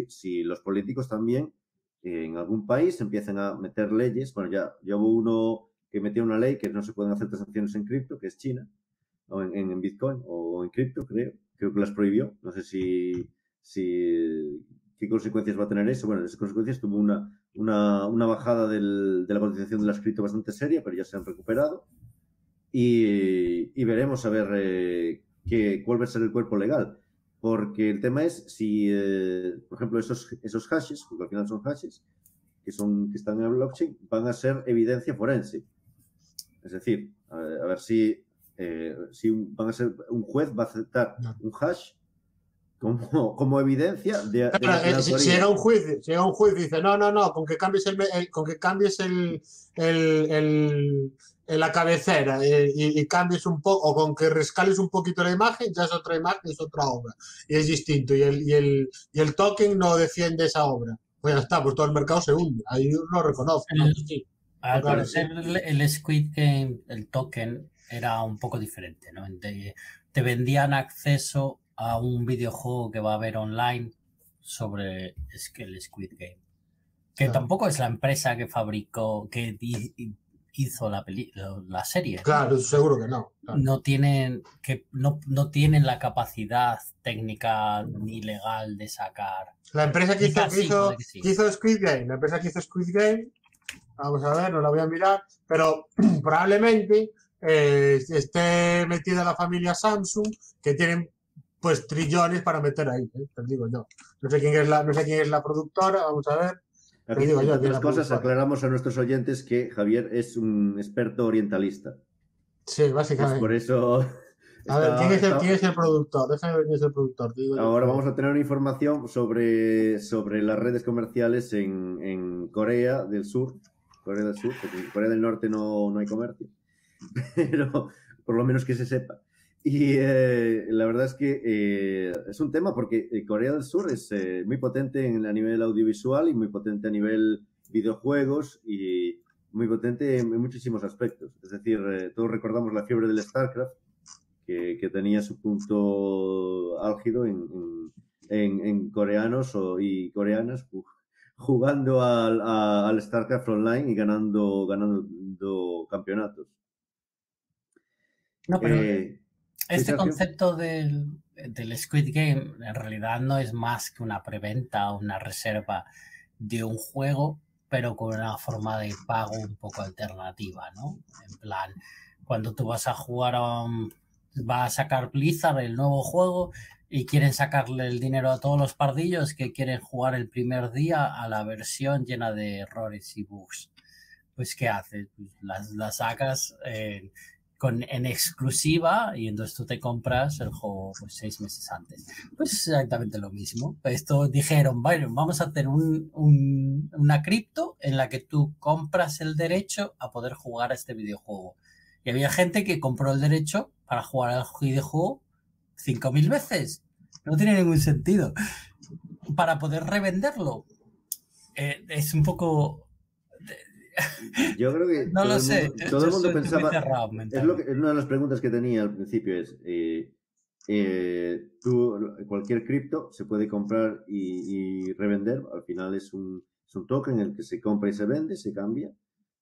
si los políticos también en algún país empiezan a meter leyes. Bueno, ya hubo uno que metió una ley que no se pueden hacer transacciones en cripto, que es China, o en Bitcoin, o en cripto, creo que las prohibió. No sé qué consecuencias va a tener eso. Bueno, esas consecuencias tuvo una bajada de la cotización de las cripto bastante seria, pero ya se han recuperado. Y veremos a ver cuál va a ser el cuerpo legal. Porque el tema es si, por ejemplo, esos hashes, porque al final son hashes, que están en el blockchain, van a ser evidencia forense. Es decir, a ver si van a ser, un juez va a aceptar un hash como evidencia de claro, si llega un juicio y dice no, con que cambies la cabecera y cambies un poco, o con que rescales un poquito la imagen, ya es otra imagen, es otra obra y es distinto, y el token no defiende esa obra, pues ya está, pues todo el mercado se hunde, ahí lo reconoce, ¿no? Sí. Al parecer el Squid Game, el token era un poco diferente, ¿no? Te vendían acceso a un videojuego que va a haber online sobre el Squid Game, que claro, tampoco es la empresa que fabricó, que hizo la serie. Claro, ¿no? Seguro que no. Claro. No tienen la capacidad técnica ni legal de sacar. La empresa que hizo Squid Game, vamos a ver, no la voy a mirar, pero probablemente esté metida la familia Samsung, que tienen pues trillones para meter ahí, te digo yo. No sé quién es la productora, vamos a ver. Aquí, entre otras cosas, aclaramos a nuestros oyentes que Javier es un experto orientalista. Sí, básicamente. Pues por eso... A ver, ¿quién es el productor? Déjame ver quién es el productor. Ahora vamos a tener una información sobre las redes comerciales en Corea del Sur. Corea del Sur, porque en Corea del Norte no hay comercio. Pero por lo menos que se sepa. Y la verdad es que es un tema porque Corea del Sur es muy potente a nivel audiovisual y muy potente a nivel videojuegos y muy potente en muchísimos aspectos. Es decir, todos recordamos la fiebre del StarCraft, que tenía su punto álgido en coreanos y coreanas jugando al StarCraft Online y ganando campeonatos. No, pero este concepto del Squid Game en realidad no es más que una preventa o una reserva de un juego, pero con una forma de pago un poco alternativa, ¿no? En plan, cuando tú vas a jugar va a sacar Blizzard el nuevo juego y quieren sacarle el dinero a todos los pardillos que quieren jugar el primer día a la versión llena de errores y bugs. Pues, ¿qué haces? Pues las sacas en exclusiva y entonces tú te compras el juego pues 6 meses antes. Pues es exactamente lo mismo. Esto dijeron, bueno, vamos a hacer una cripto en la que tú compras el derecho a poder jugar a este videojuego. Y había gente que compró el derecho para jugar al videojuego 5.000 veces. No tiene ningún sentido. Para poder revenderlo. Es un poco... Yo creo que no lo sé. Todo el mundo pensaba... Es una de las preguntas que tenía al principio es... cualquier cripto se puede comprar y revender. Al final es un token en el que se compra y se vende, se cambia,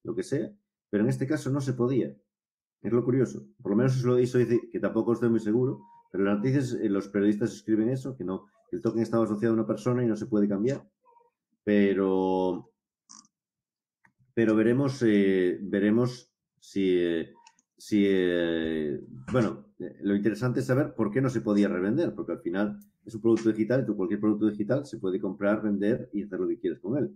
lo que sea. pero en este caso no se podía. Es lo curioso. Por lo menos eso dice, que tampoco estoy muy seguro, pero en las noticias los periodistas escriben eso, que no, que el token estaba asociado a una persona y no se puede cambiar. Pero veremos bueno, lo interesante es saber por qué no se podía revender, porque al final es un producto digital y cualquier producto digital se puede comprar, vender y hacer lo que quieres con él.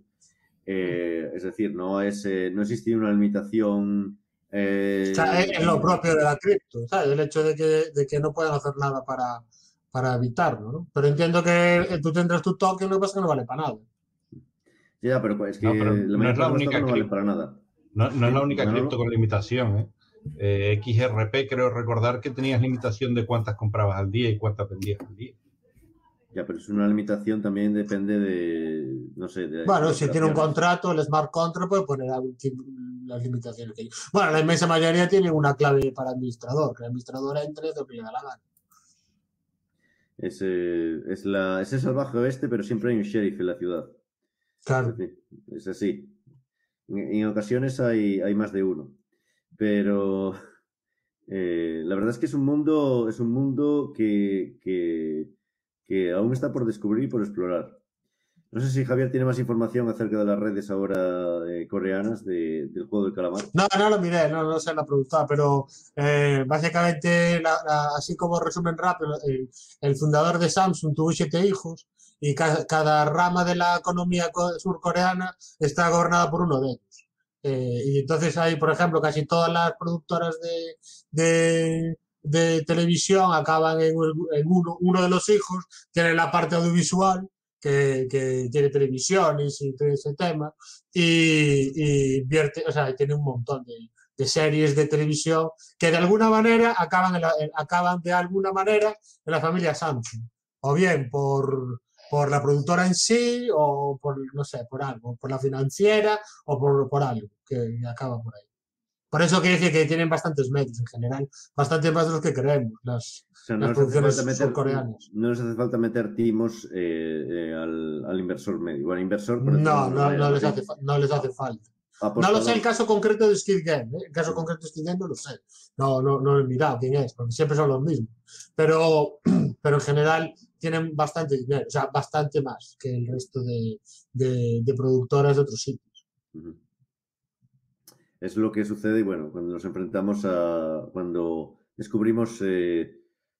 Es decir, no existe una limitación. O sea, es lo propio de la cripto, ¿sabes? El hecho de que no puedan hacer nada para evitarlo, ¿no? Pero entiendo que tú tendrás tu token, lo que pasa es que no vale para nada. Ya, pero es que No, pero la no es la mayor parte de los única tokens no valen cripto. para nada. No es la única Manolo. cripto con limitación, ¿eh? XRP, creo recordar que tenías limitación de cuántas comprabas al día y cuántas vendías al día. Ya, pero es una limitación también, depende de, no sé, de Bueno, si tiene un operaciones. contrato, el smart contract puede poner las limitaciones que... Bueno, la inmensa mayoría tiene una clave para administrador, que el administrador entre lo que le da la gana. Es el salvaje oeste, pero siempre hay un sheriff en la ciudad. Claro. Es así. En ocasiones hay más de uno. Pero la verdad es que es un mundo que aún está por descubrir y por explorar. No sé si Javier tiene más información acerca de las redes ahora coreanas del juego del calamar. No lo miré, no sé la productora, pero básicamente, así como resumen rápido, el fundador de Samsung tuvo 7 hijos y cada rama de la economía surcoreana está gobernada por uno de ellos. Y entonces hay, por ejemplo, casi todas las productoras de televisión acaban en uno de los hijos, tiene la parte audiovisual, que tiene televisiones y todo ese tema, y vierte, o sea, tiene un montón de series de televisión que de alguna manera acaban de alguna manera en la familia Samsung, o bien por la productora en sí, o por, no sé, por algo, por la financiera, o por algo que acaba por ahí. Por eso quiere decir que tienen bastantes medios en general, bastante más de los que creemos, las producciones surcoreanas. No les hace falta meter timos al inversor medio. Bueno, inversor, pero no les hace falta. No lo sé el caso concreto de Skid Game, ¿eh? El caso concreto de Skid Game no lo sé. No he mirado quién es, porque siempre son los mismos. Pero en general tienen bastante dinero, o sea, bastante más que el resto de productoras de otros sitios. Es lo que sucede, y bueno, cuando nos enfrentamos cuando descubrimos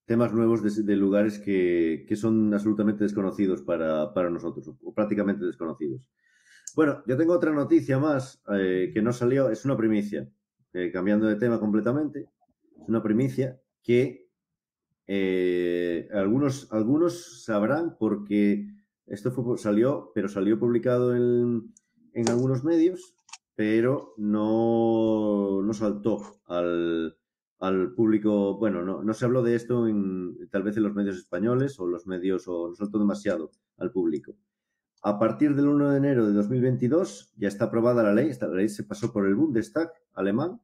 temas nuevos de lugares que son absolutamente desconocidos para nosotros, o prácticamente desconocidos. Bueno, yo tengo otra noticia más que no salió, es una primicia, cambiando de tema completamente, es una primicia que algunos sabrán porque esto salió publicado en algunos medios, pero no saltó al público. Bueno, no se habló de esto tal vez en los medios españoles o no saltó demasiado al público. A partir del 1 de enero de 2022 ya está aprobada la ley. Esta ley se pasó por el Bundestag alemán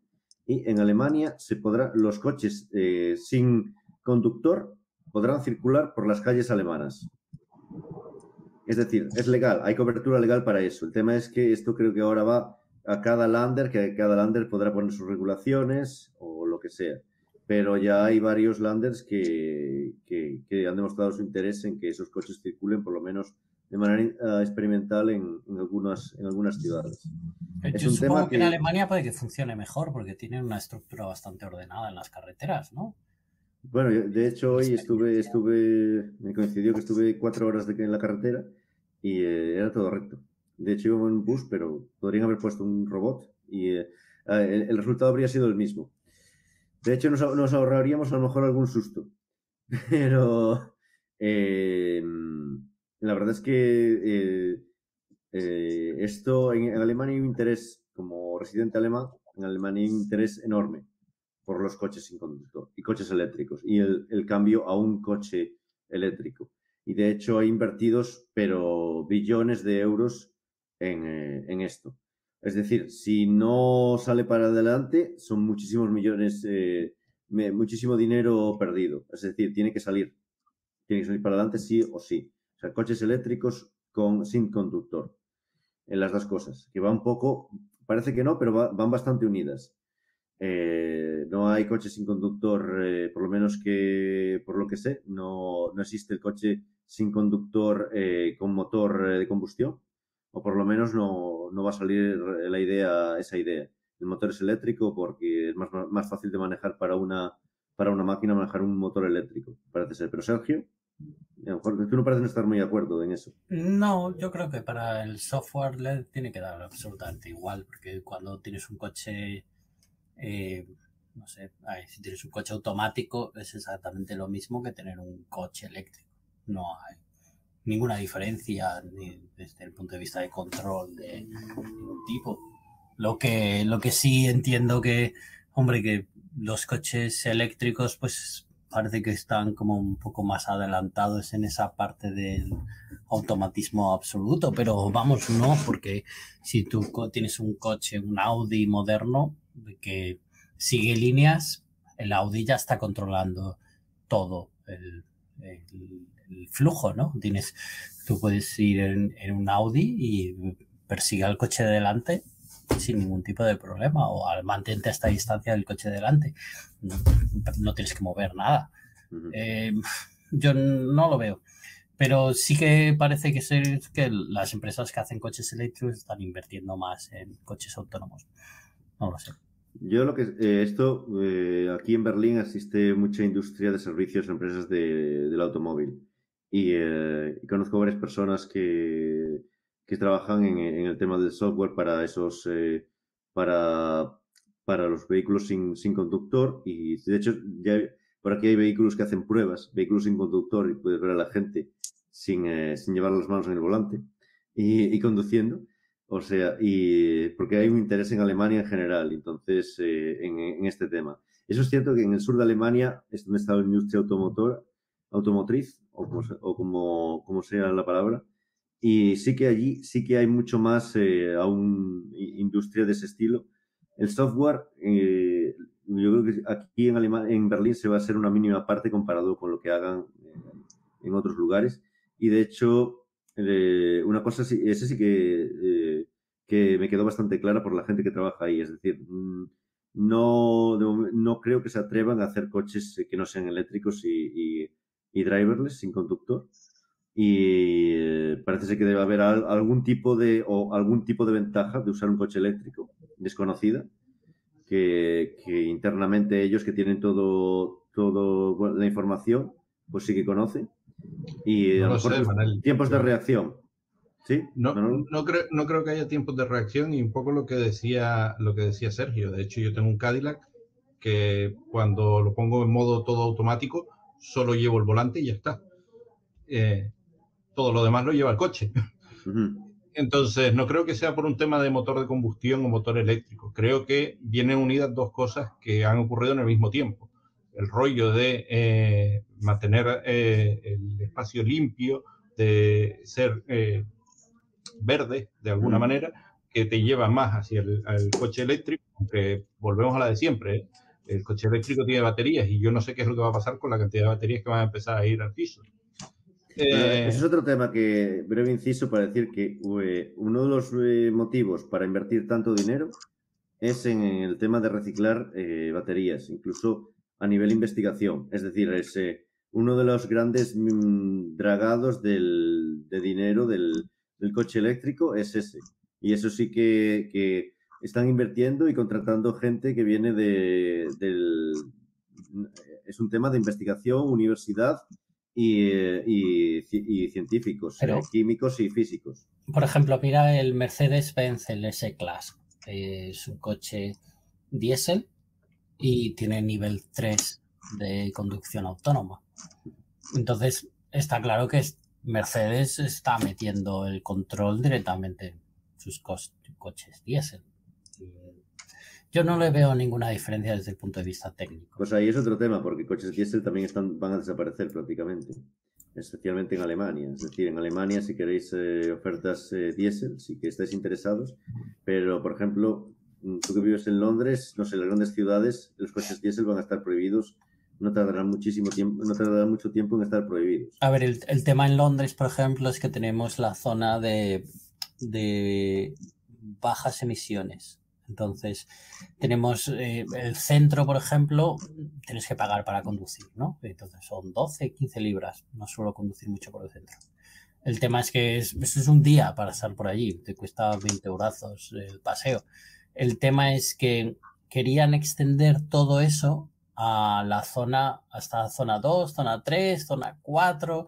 y en Alemania los coches sin conductor podrán circular por las calles alemanas. Es decir, es legal, hay cobertura legal para eso. El tema es que esto creo que ahora va a cada lander, que cada lander podrá poner sus regulaciones o lo que sea. Pero ya hay varios landers que han demostrado su interés en que esos coches circulen por lo menos de manera experimental en algunas ciudades. Yo supongo que en Alemania puede que funcione mejor porque tienen una estructura bastante ordenada en las carreteras, ¿no? Bueno, de hecho hoy me coincidió que estuve 4 horas en la carretera y era todo recto. De hecho iba en un bus, pero podrían haber puesto un robot y el resultado habría sido el mismo. De hecho nos ahorraríamos a lo mejor algún susto. Pero la verdad es que esto en Alemania hay un interés, como residente alemán, en Alemania hay un interés enorme por los coches sin conductor y coches eléctricos y el cambio a un coche eléctrico. Y de hecho hay invertidos, pero billones de euros en esto. Es decir, si no sale para adelante, son muchísimos millones, muchísimo dinero perdido. Es decir, tiene que salir para adelante sí o sí. O sea, coches eléctricos sin conductor. En las dos cosas, que va un poco parece que no, pero van bastante unidas. No hay coches sin conductor, por lo menos que, por lo que sé, no existe el coche sin conductor con motor de combustión, o por lo menos no va a salir esa idea. El motor es eléctrico porque es más fácil de manejar para una máquina manejar un motor eléctrico, parece ser. Pero Sergio, a lo mejor tú no pareces estar muy de acuerdo en eso. No, yo creo que para el software le tiene que dar absolutamente igual, porque cuando tienes un coche, no sé, si tienes un coche automático es exactamente lo mismo que tener un coche eléctrico. No hay ninguna diferencia desde el punto de vista de control de ningún tipo. Lo que sí entiendo que, hombre, que los coches eléctricos pues parece que están como un poco más adelantados en esa parte del automatismo absoluto, pero vamos, no, porque si tú tienes un coche, un Audi moderno que sigue líneas, el Audi ya está controlando todo el flujo, ¿no? Tú puedes ir en un Audi y persigue al coche de delante sin ningún tipo de problema, o al mantente a esta distancia del coche delante. No tienes que mover nada. Yo no lo veo. Pero sí que parece que las empresas que hacen coches eléctricos están invirtiendo más en coches autónomos. No lo sé. Yo aquí en Berlín existe mucha industria de servicios, empresas del automóvil. Y conozco varias personas que trabajan en el tema del software para esos para los vehículos sin conductor, y de hecho ya por aquí hay vehículos que hacen pruebas, vehículos sin conductor, y puedes ver a la gente sin llevar las manos en el volante y conduciendo. O sea, y porque hay un interés en Alemania en general, entonces, en este tema. Eso es cierto que en el sur de Alemania es donde está la industria automotriz, o como sea la palabra, y sí que allí sí que hay mucho más aún industria de ese estilo. El software, yo creo que aquí en Berlín se va a hacer una mínima parte comparado con lo que hagan en otros lugares, y de hecho una cosa ese sí que me quedó bastante clara por la gente que trabaja ahí, es decir, no creo que se atrevan a hacer coches que no sean eléctricos y driverless, sin conductor, y parece ser que debe haber algún tipo de ventaja de usar un coche eléctrico desconocida, que internamente ellos, que tienen todo la información, pues sí que conocen. Y a lo mejor tiempos de reacción. ¿Sí? No creo que haya tiempos de reacción, y un poco lo que decía Sergio. De hecho, yo tengo un Cadillac que cuando lo pongo en modo todo automático solo llevo el volante y ya está. Todo lo demás lo lleva el coche. Entonces, no creo que sea por un tema de motor de combustión o motor eléctrico. Creo que vienen unidas dos cosas que han ocurrido en el mismo tiempo. El rollo de mantener el espacio limpio, de ser verde de alguna manera, que te lleva más hacia el coche eléctrico, aunque volvemos a la de siempre. El coche eléctrico tiene baterías y yo no sé qué es lo que va a pasar con la cantidad de baterías que van a empezar a ir al piso. Ese es otro tema que, breve inciso, para decir que uno de los motivos para invertir tanto dinero es en el tema de reciclar baterías, incluso a nivel investigación. Es decir, es uno de los grandes dragados de dinero del coche eléctrico es ese. Y eso sí que están invirtiendo y contratando gente que viene es un tema de investigación, universidad y científicos, químicos y físicos. Por ejemplo, mira el Mercedes-Benz, el S-Class. Es un coche diésel y tiene nivel 3 de conducción autónoma. Entonces, está claro que Mercedes está metiendo el control directamente en sus coches diésel. Yo no le veo ninguna diferencia desde el punto de vista técnico. Pues ahí es otro tema, porque coches diésel también van a desaparecer prácticamente, especialmente en Alemania. Es decir, en Alemania, si queréis ofertas diésel, sí que estáis interesados, pero, por ejemplo, tú que vives en Londres, no sé, en las grandes ciudades, los coches diésel van a estar prohibidos. No tardará mucho tiempo en estar prohibidos. A ver, el tema en Londres, por ejemplo, es que tenemos la zona de bajas emisiones. Entonces, tenemos el centro, por ejemplo, tienes que pagar para conducir, ¿no? Entonces son 12, 15 libras. No suelo conducir mucho por el centro. El tema es que eso es un día para estar por allí. Te cuesta 20 eurazos el paseo. El tema es que querían extender todo eso a la zona, hasta zona 2, zona 3, zona 4.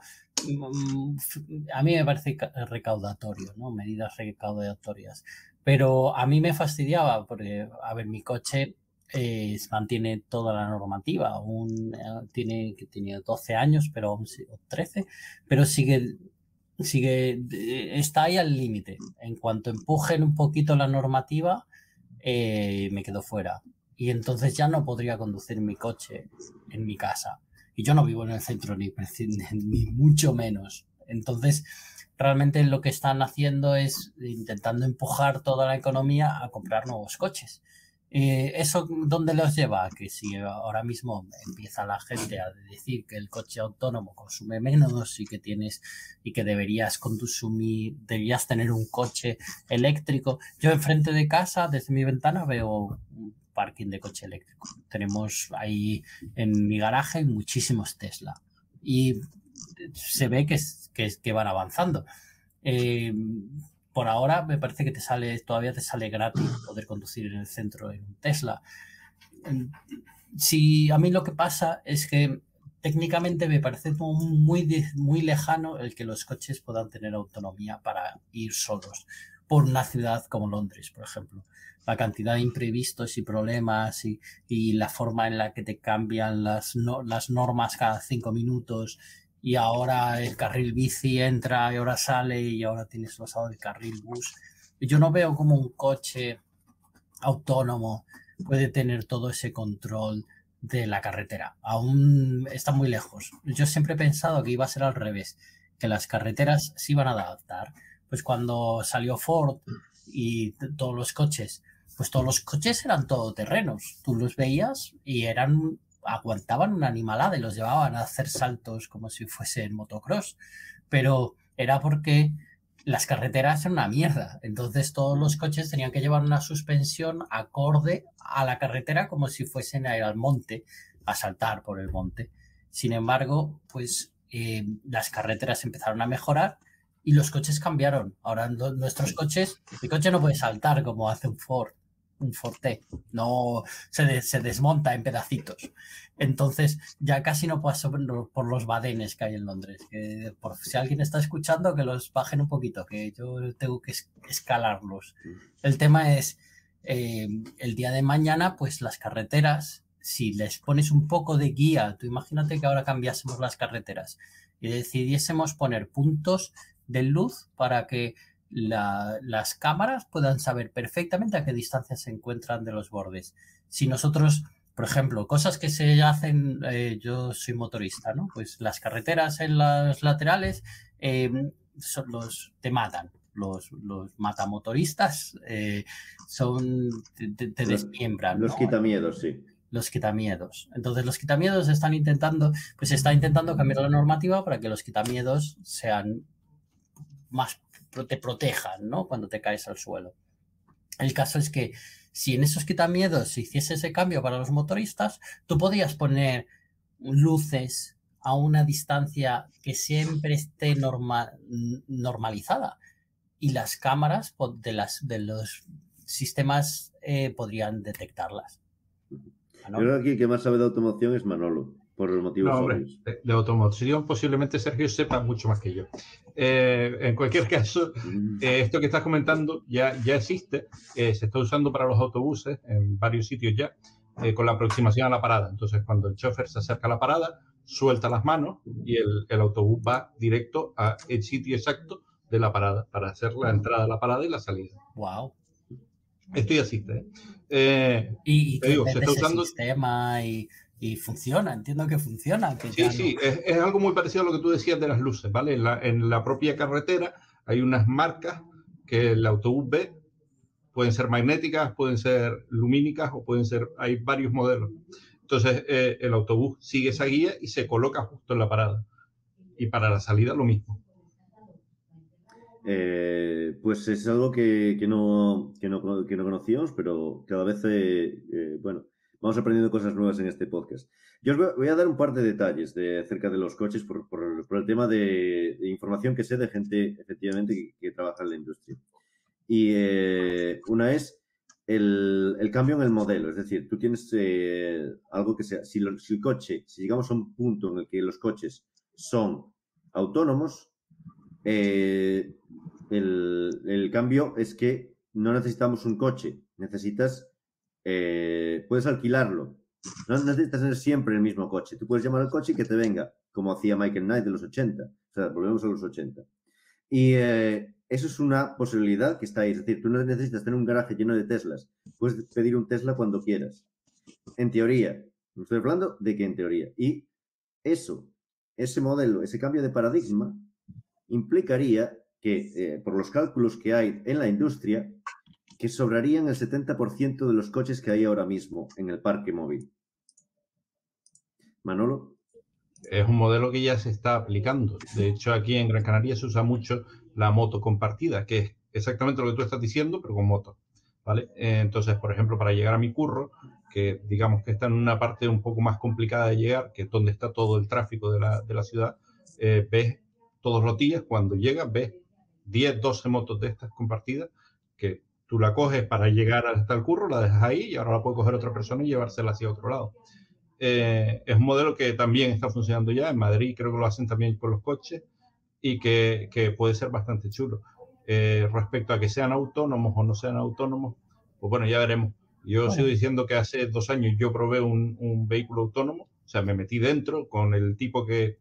A mí me parece recaudatorio, ¿no? Medidas recaudatorias. Pero a mí me fastidiaba porque, a ver, mi coche mantiene toda la normativa. Tiene 12 años, pero o 13, pero está ahí al límite. En cuanto empujen un poquito la normativa, me quedo fuera. Y entonces ya no podría conducir mi coche en mi casa. Y yo no vivo en el centro ni mucho menos. Entonces, realmente lo que están haciendo es intentando empujar toda la economía a comprar nuevos coches. ¿Eso dónde los lleva? Que si ahora mismo empieza la gente a decir que el coche autónomo consume menos y que deberías tener un coche eléctrico. Yo enfrente de casa, desde mi ventana, veo un parking de coche eléctrico. Tenemos ahí en mi garaje muchísimos Tesla y se ve que van avanzando. Por ahora me parece que todavía te sale gratis poder conducir en el centro en un Tesla. A mí lo que pasa es que técnicamente me parece muy, muy lejano el que los coches puedan tener autonomía para ir solos por una ciudad como Londres, por ejemplo. La cantidad de imprevistos y problemas y la forma en la que te cambian las normas cada 5 minutos. Y ahora el carril bici entra y ahora sale y ahora tienes usado el carril bus. Yo no veo cómo un coche autónomo puede tener todo ese control de la carretera. Aún está muy lejos. Yo siempre he pensado que iba a ser al revés, que las carreteras se iban a adaptar. Pues cuando salió Ford y todos los coches eran todoterrenos. Tú los veías y aguantaban una animalada y los llevaban a hacer saltos como si fuesen motocross, pero era porque las carreteras eran una mierda, entonces todos los coches tenían que llevar una suspensión acorde a la carretera como si fuesen a ir al monte, a saltar por el monte. Sin embargo, pues las carreteras empezaron a mejorar y los coches cambiaron. Ahora nuestros coches, mi coche no puede saltar como hace un Ford T, no se desmonta en pedacitos. Entonces ya casi no paso por los badenes que hay en Londres. Por si alguien está escuchando, que los bajen un poquito, que yo tengo que escalarlos. El tema es el día de mañana, pues las carreteras, si les pones un poco de guía, tú imagínate que ahora cambiásemos las carreteras y decidiésemos poner puntos de luz para que las cámaras puedan saber perfectamente a qué distancia se encuentran de los bordes. Si nosotros, por ejemplo, cosas que se hacen, yo soy motorista, ¿no? Pues las carreteras en las laterales te matan. Los matamotoristas te desmiembran, los ¿no? Quitamiedos, sí. Los quitamiedos. Entonces los quitamiedos está intentando cambiar la normativa para que los quitamiedos sean más, te protejan, ¿no? Cuando te caes al suelo. El caso es que si en esos quitamiedos se hiciese ese cambio para los motoristas, tú podías poner luces a una distancia que siempre esté normalizada y las cámaras de los sistemas podrían detectarlas. ¿No? Creo que aquí el que más sabe de automoción es Manolo, por los motivos obvios. De automoción posiblemente Sergio sepa mucho más que yo. En cualquier caso, esto que estás comentando ya existe, se está usando para los autobuses en varios sitios ya, con la aproximación a la parada. Entonces, cuando el chofer se acerca a la parada, suelta las manos y el autobús va directo al sitio exacto de la parada para hacer la entrada a la parada y la salida. ¡Wow! Esto ya existe. Y te digo, se está usando sistema y funciona, entiendo que funciona. Sí, es algo muy parecido a lo que tú decías de las luces, ¿vale? En la propia carretera hay unas marcas que el autobús ve, pueden ser magnéticas, pueden ser lumínicas o hay varios modelos. Entonces el autobús sigue esa guía y se coloca justo en la parada. Y para la salida lo mismo. Pues es algo que no conocíamos, pero cada vez, bueno, vamos aprendiendo cosas nuevas en este podcast. Yo os voy a dar un par de detalles acerca de los coches por el tema de información que sé de gente, efectivamente, que trabaja en la industria. Y una es el cambio en el modelo. Es decir, tú tienes algo que sea, si el coche, si llegamos a un punto en el que los coches son autónomos, el cambio es que no necesitamos un coche, puedes alquilarlo. No necesitas tener siempre el mismo coche. Tú puedes llamar al coche y que te venga, como hacía Michael Knight de los 80. O sea, volvemos a los 80. Y eso es una posibilidad que está ahí. Es decir, tú no necesitas tener un garaje lleno de Teslas. Puedes pedir un Tesla cuando quieras. En teoría. No estoy hablando de que en teoría. Y ese modelo, ese cambio de paradigma, implicaría que, por los cálculos que hay en la industria, que sobrarían el 70% de los coches que hay ahora mismo en el parque móvil. Manolo. Es un modelo que ya se está aplicando. De hecho, aquí en Gran Canaria se usa mucho la moto compartida, que es exactamente lo que tú estás diciendo, pero con moto, ¿vale? Entonces, por ejemplo, para llegar a mi curro, que digamos que está en una parte un poco más complicada de llegar, que es donde está todo el tráfico de la ciudad, ves todos los días, cuando llegas, ves 10, 12 motos de estas compartidas, que tú la coges para llegar hasta el curro, la dejas ahí y ahora la puede coger otra persona y llevársela hacia otro lado. Es un modelo que también está funcionando ya en Madrid, creo que lo hacen también con los coches y que puede ser bastante chulo. Respecto a que sean autónomos o no sean autónomos, pues bueno, ya veremos. Yo sigo diciendo que hace 2 años yo probé un vehículo autónomo, o sea, me metí dentro con el tipo que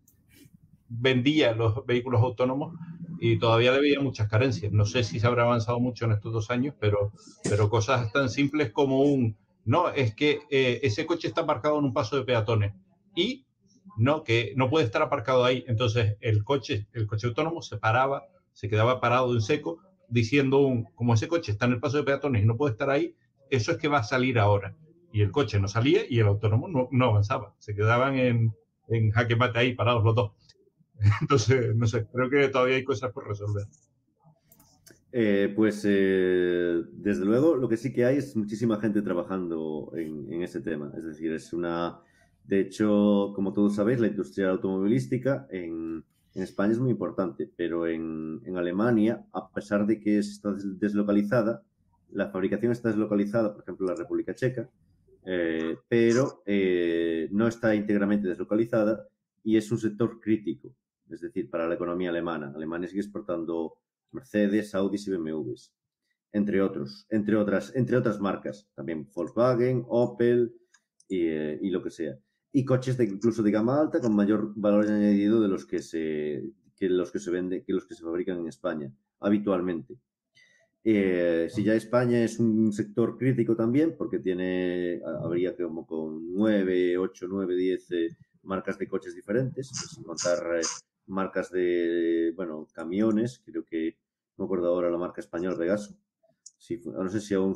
vendía los vehículos autónomos y todavía le veía muchas carencias. No sé si se habrá avanzado mucho en estos 2 años, pero cosas tan simples como no, es que ese coche está aparcado en un paso de peatones y no, que no puede estar aparcado ahí. Entonces el coche autónomo se quedaba parado en seco diciendo como ese coche está en el paso de peatones y no puede estar ahí, eso es que va a salir ahora. Y el coche no salía y el autónomo no avanzaba. Se quedaban en jaque mate ahí parados los dos. Entonces, no sé, creo que todavía hay cosas por resolver. Desde luego, lo que sí que hay es muchísima gente trabajando en ese tema. Es decir, de hecho, como todos sabéis, la industria automovilística en España es muy importante, pero en Alemania, a pesar de que está deslocalizada, la fabricación está deslocalizada, por ejemplo, en la República Checa, pero no está íntegramente deslocalizada y es un sector crítico, es decir, para la economía alemana. Alemania sigue exportando Mercedes, Audis y BMWs, entre otras marcas, también Volkswagen, Opel y lo que sea. Y coches incluso de gama alta con mayor valor añadido de los que se fabrican en España habitualmente. Si ya España es un sector crítico también, porque habría como con 9, 8, 9, 10 marcas de coches diferentes, sin contar marcas de, camiones, creo que, no me acuerdo ahora la marca española, Pegaso, no sé si aún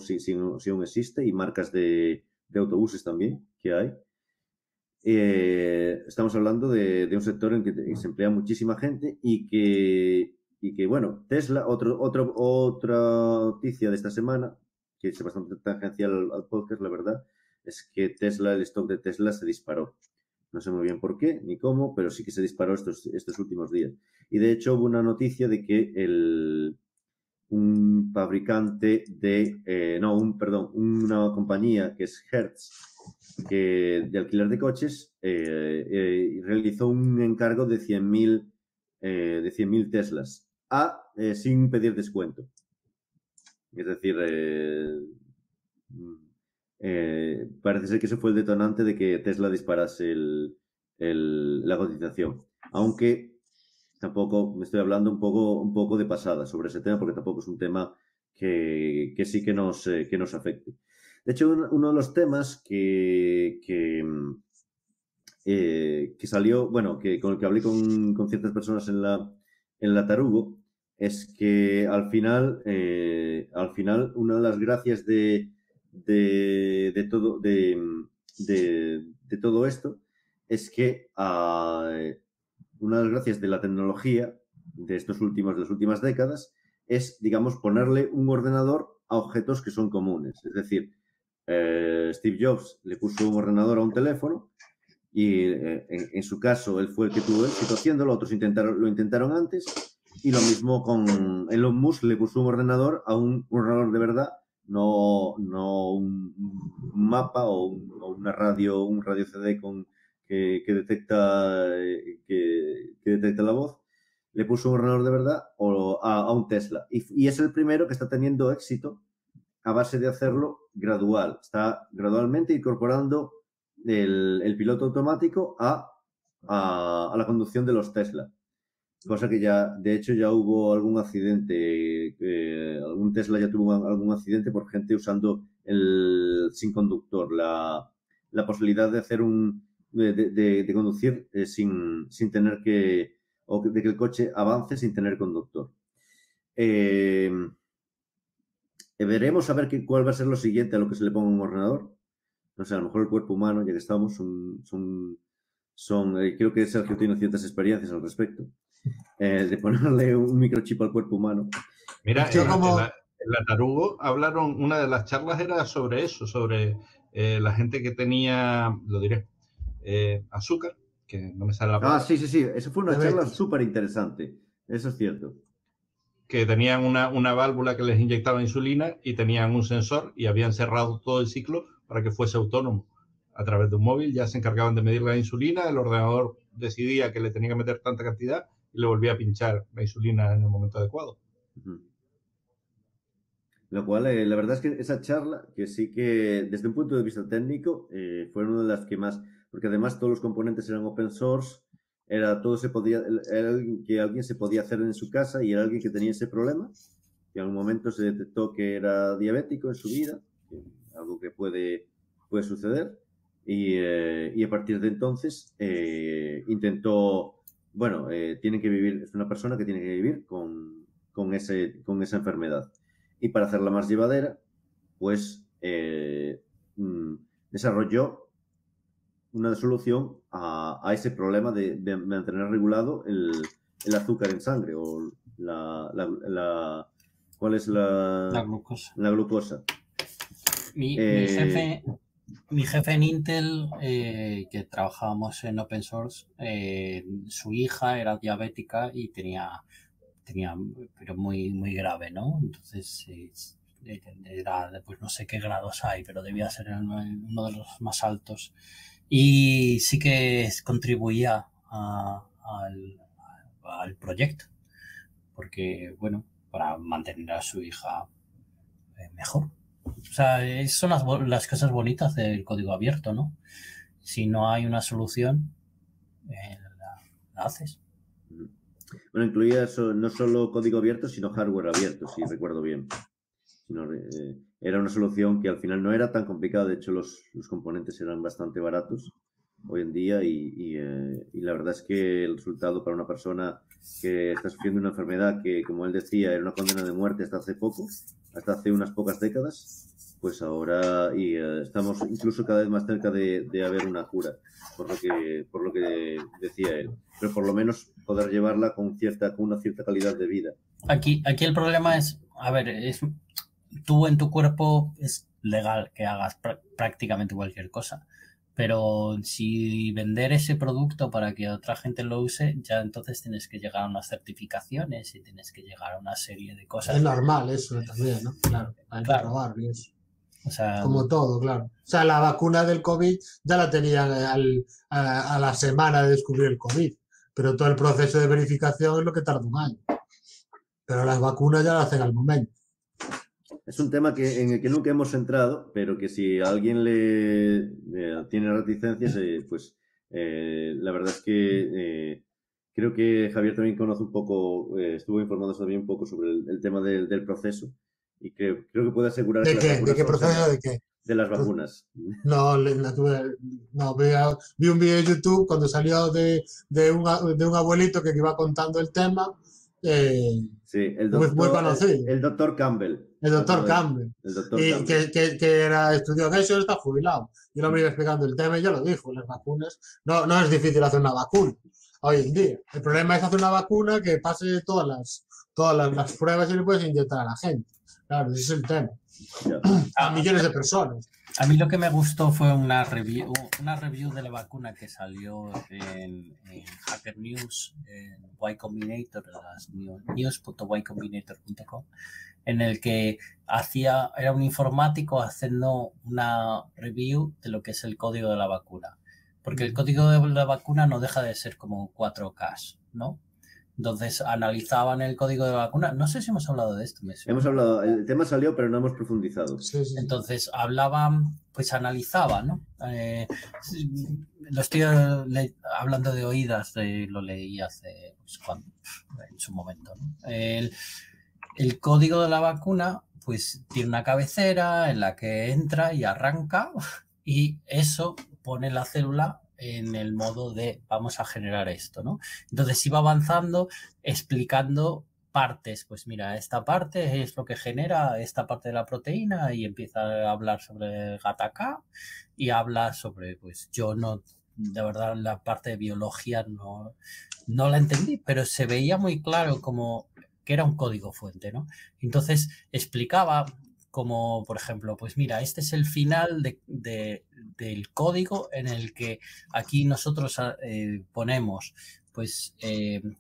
existe, y marcas de autobuses también que hay. Estamos hablando de un sector en que se emplea muchísima gente y que bueno, Tesla, otra noticia de esta semana, que es bastante tangencial al podcast, la verdad, es que el stock de Tesla se disparó. No sé muy bien por qué ni cómo, pero sí que se disparó estos últimos días. Y de hecho hubo una noticia de que un fabricante una compañía que es Hertz, de alquiler de coches, realizó un encargo de 100.000 Teslas sin pedir descuento. Es decir, parece ser que eso fue el detonante de que Tesla disparase la cotización. Aunque tampoco me estoy hablando un poco de pasada sobre ese tema, porque tampoco es un tema que sí que nos afecte. De hecho, uno de los temas que salió, con el que hablé con ciertas personas en la Tarugo, es que al final una de las gracias de todo esto es que una de las gracias de la tecnología de las últimas décadas es, digamos, ponerle un ordenador a objetos que son comunes. Es decir, Steve Jobs le puso un ordenador a un teléfono y en su caso él fue el que tuvo éxito haciéndolo, otros lo intentaron antes, y lo mismo con Elon Musk, le puso un ordenador a un ordenador de verdad, no un mapa o un radio CD que detecta la voz. Le puso un ordenador de verdad a un Tesla. Y es el primero que está teniendo éxito a base de hacerlo gradual. Está gradualmente incorporando el piloto automático a la conducción de los Tesla. Cosa que de hecho ya hubo algún accidente. Algún Tesla ya tuvo algún accidente por gente usando el sin conductor. La posibilidad de hacer de conducir sin tener que... o de que el coche avance sin tener conductor. Veremos a ver cuál va a ser lo siguiente a lo que se le ponga un ordenador. No sé, a lo mejor el cuerpo humano, ya que estamos, creo que Sergio tiene ciertas experiencias al respecto, de ponerle un microchip al cuerpo humano. Mira, en la Tarugo hablaron, una de las charlas era sobre eso, sobre la gente que tenía, lo diré, azúcar, que no me sale la palabra. Sí. Esa fue una charla súper interesante. Eso es cierto. Que tenían una válvula que les inyectaba insulina y tenían un sensor y habían cerrado todo el ciclo para que fuese autónomo. A través de un móvil ya se encargaban de medir la insulina, el ordenador decidía que le tenía que meter tanta cantidad y le volvía a pinchar la insulina en el momento adecuado. Lo cual, la verdad es que esa charla, que sí que desde un punto de vista técnico, fue una de las que más, porque además todos los componentes eran open source, era que alguien se podía hacer en su casa y era alguien que tenía ese problema, que en algún momento se detectó que era diabético en su vida, algo que puede suceder, y a partir de entonces intentó, tiene que vivir, es una persona que tiene que vivir con esa enfermedad. Y para hacerla más llevadera, pues desarrolló una solución a ese problema de mantener regulado el azúcar en sangre o ¿cuál es la glucosa? La glucosa. Mi jefe en Intel, que trabajábamos en open source, su hija era diabética y tenía pero muy, muy grave, ¿no? Entonces era, pues no sé qué grados hay, pero debía ser uno de los más altos. Y sí que contribuía al proyecto, porque, para mantener a su hija mejor. O sea, son las cosas bonitas del código abierto, ¿no? Si no hay una solución, la haces. Bueno, incluía eso, no solo código abierto, sino hardware abierto, si recuerdo bien. Era una solución que al final no era tan complicada. De hecho, los componentes eran bastante baratos hoy en día y la verdad es que el resultado para una persona que está sufriendo una enfermedad que, como él decía, era una condena de muerte hasta hace unas pocas décadas, pues ahora estamos incluso cada vez más cerca de haber una cura, por lo que decía él. Pero por lo menos poder llevarla con una cierta calidad de vida. Aquí el problema es, tú en tu cuerpo es legal que hagas prácticamente cualquier cosa, pero si vender ese producto para que otra gente lo use, ya entonces tienes que llegar a unas certificaciones y tienes que llegar a una serie de cosas. Es normal eso también, ¿no? Claro, hay que probar y eso. O sea, como todo, claro. O sea, la vacuna del COVID ya la tenían a la semana de descubrir el COVID, pero todo el proceso de verificación es lo que tarda un año. Pero las vacunas ya lo hacen al momento. Es un tema en el que nunca hemos entrado, pero que si a alguien le tiene reticencias, pues la verdad es que creo que Javier también conoce un poco, estuvo informándose también un poco sobre el tema del proceso. Y creo que puede asegurar ¿De qué? ¿De qué proceso? ¿De qué? De las vacunas. No, vi un vídeo de YouTube cuando salió de un abuelito que iba contando el tema. Sí, muy conocido. El doctor Campbell. El doctor Campbell. Que estudió en eso y está jubilado. Y el hombre iba explicando el tema y ya lo dijo, las vacunas. No es difícil hacer una vacuna. hoy en día. El problema es hacer una vacuna que pase todas las pruebas y le puedes inyectar a la gente. Claro, ese es el tema. A millones de personas. A mí lo que me gustó fue una review de la vacuna que salió en Hacker News, en Y Combinator, news.ycombinator.com, en el que era un informático haciendo una review de lo que es el código de la vacuna. Porque el código de la vacuna no deja de ser como 4K, ¿no? Entonces analizaban el código de la vacuna. No sé si hemos hablado de esto. Hemos hablado, el tema salió, pero no hemos profundizado. Sí. Entonces analizaba, ¿no? Lo estoy hablando de oídas, lo leí hace en su momento, ¿no? El código de la vacuna, pues tiene una cabecera en la que entra y arranca, y eso pone la célula en el modo de vamos a generar esto, ¿no? Entonces iba avanzando explicando partes, pues mira, esta parte es lo que genera esta parte de la proteína, y empieza a hablar sobre GATK y habla sobre, pues yo no, de verdad la parte de biología no la entendí, pero se veía muy claro como que era un código fuente, ¿no? Entonces explicaba como, por ejemplo, pues mira, este es el final del código en el que aquí nosotros ponemos, pues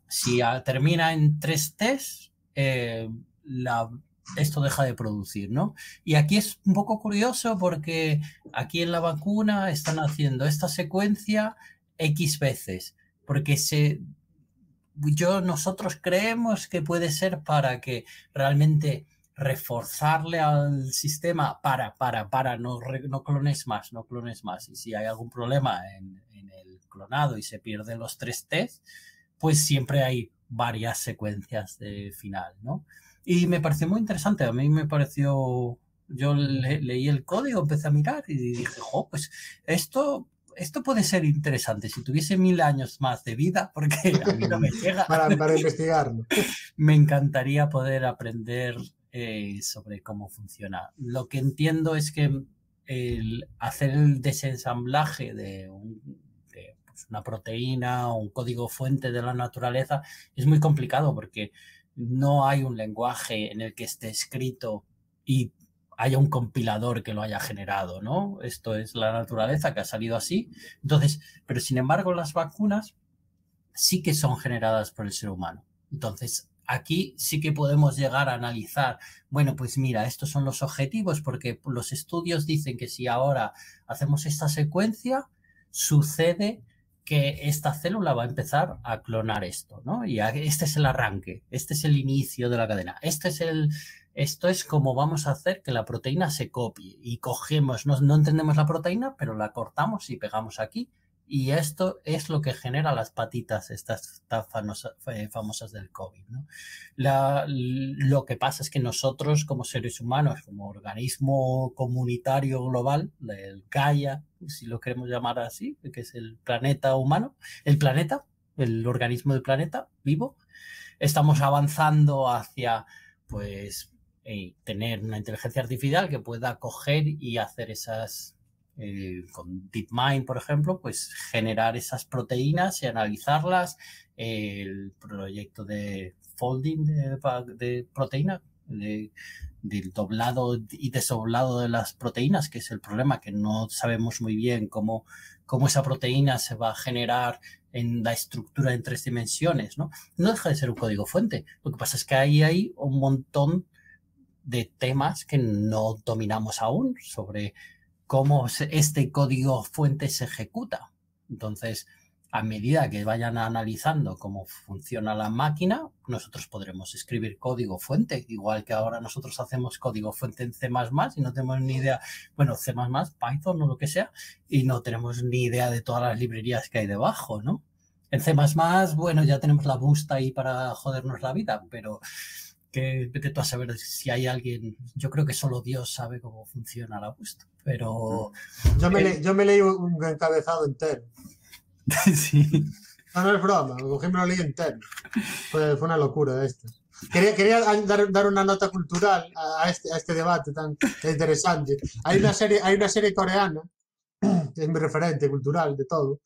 si termina en 3 T's, esto deja de producir, ¿no? Y aquí es un poco curioso porque aquí en la vacuna están haciendo esta secuencia X veces, porque nosotros creemos que puede ser para que realmente reforzarle al sistema no clones más, y si hay algún problema en el clonado y se pierden los 3 T's, pues siempre hay varias secuencias de final, ¿no? Y me pareció muy interesante. A mí me pareció, yo leí el código, empecé a mirar y dije, pues esto puede ser interesante. Si tuviese 1000 años más de vida, porque a mí no me llega para investigarlo, me encantaría poder aprender sobre cómo funciona. Lo que entiendo es que el hacer el desensamblaje de una proteína o un código fuente de la naturaleza es muy complicado, porque no hay un lenguaje en el que esté escrito y haya un compilador que lo haya generado, ¿no? Esto es la naturaleza que ha salido así. Entonces, pero sin embargo las vacunas sí que son generadas por el ser humano. Entonces, aquí sí que podemos llegar a analizar, bueno, pues mira, estos son los objetivos, porque los estudios dicen que si ahora hacemos esta secuencia, sucede que esta célula va a empezar a clonar esto, ¿no? Y este es el arranque, este es el inicio de la cadena, esto es como vamos a hacer que la proteína se copie, y cogemos, no entendemos la proteína, pero la cortamos y pegamos aquí. Y esto es lo que genera las patitas estas tan famosas del COVID, ¿no? Lo que pasa es que nosotros, como seres humanos, como organismo comunitario global, el Gaia, si lo queremos llamar así, que es el planeta humano, el organismo del planeta vivo, estamos avanzando hacia, pues, tener una inteligencia artificial que pueda coger y hacer esas... con DeepMind, por ejemplo, pues generar esas proteínas y analizarlas. El proyecto de folding de proteína, del doblado y desoblado de las proteínas, que es el problema, que no sabemos muy bien cómo esa proteína se va a generar en la estructura en 3 dimensiones, ¿no? No deja de ser un código fuente. Lo que pasa es que hay un montón de temas que no dominamos aún sobre cómo este código fuente se ejecuta. Entonces, a medida que vayan analizando cómo funciona la máquina, nosotros podremos escribir código fuente, igual que ahora nosotros hacemos código fuente en C++ y no tenemos ni idea, bueno, C++, Python o lo que sea, y no tenemos ni idea de todas las librerías que hay debajo, ¿no? En C++, bueno, ya tenemos la busta ahí para jodernos la vida, pero... que vete tú a saber si hay alguien, yo creo que solo Dios sabe cómo funciona la busta, pero... Yo me leí un encabezado entero. Sí. No es broma, me lo leí entero. Fue una locura esto. Quería dar una nota cultural a este debate tan interesante. Hay una serie coreana, que es mi referente cultural de todo,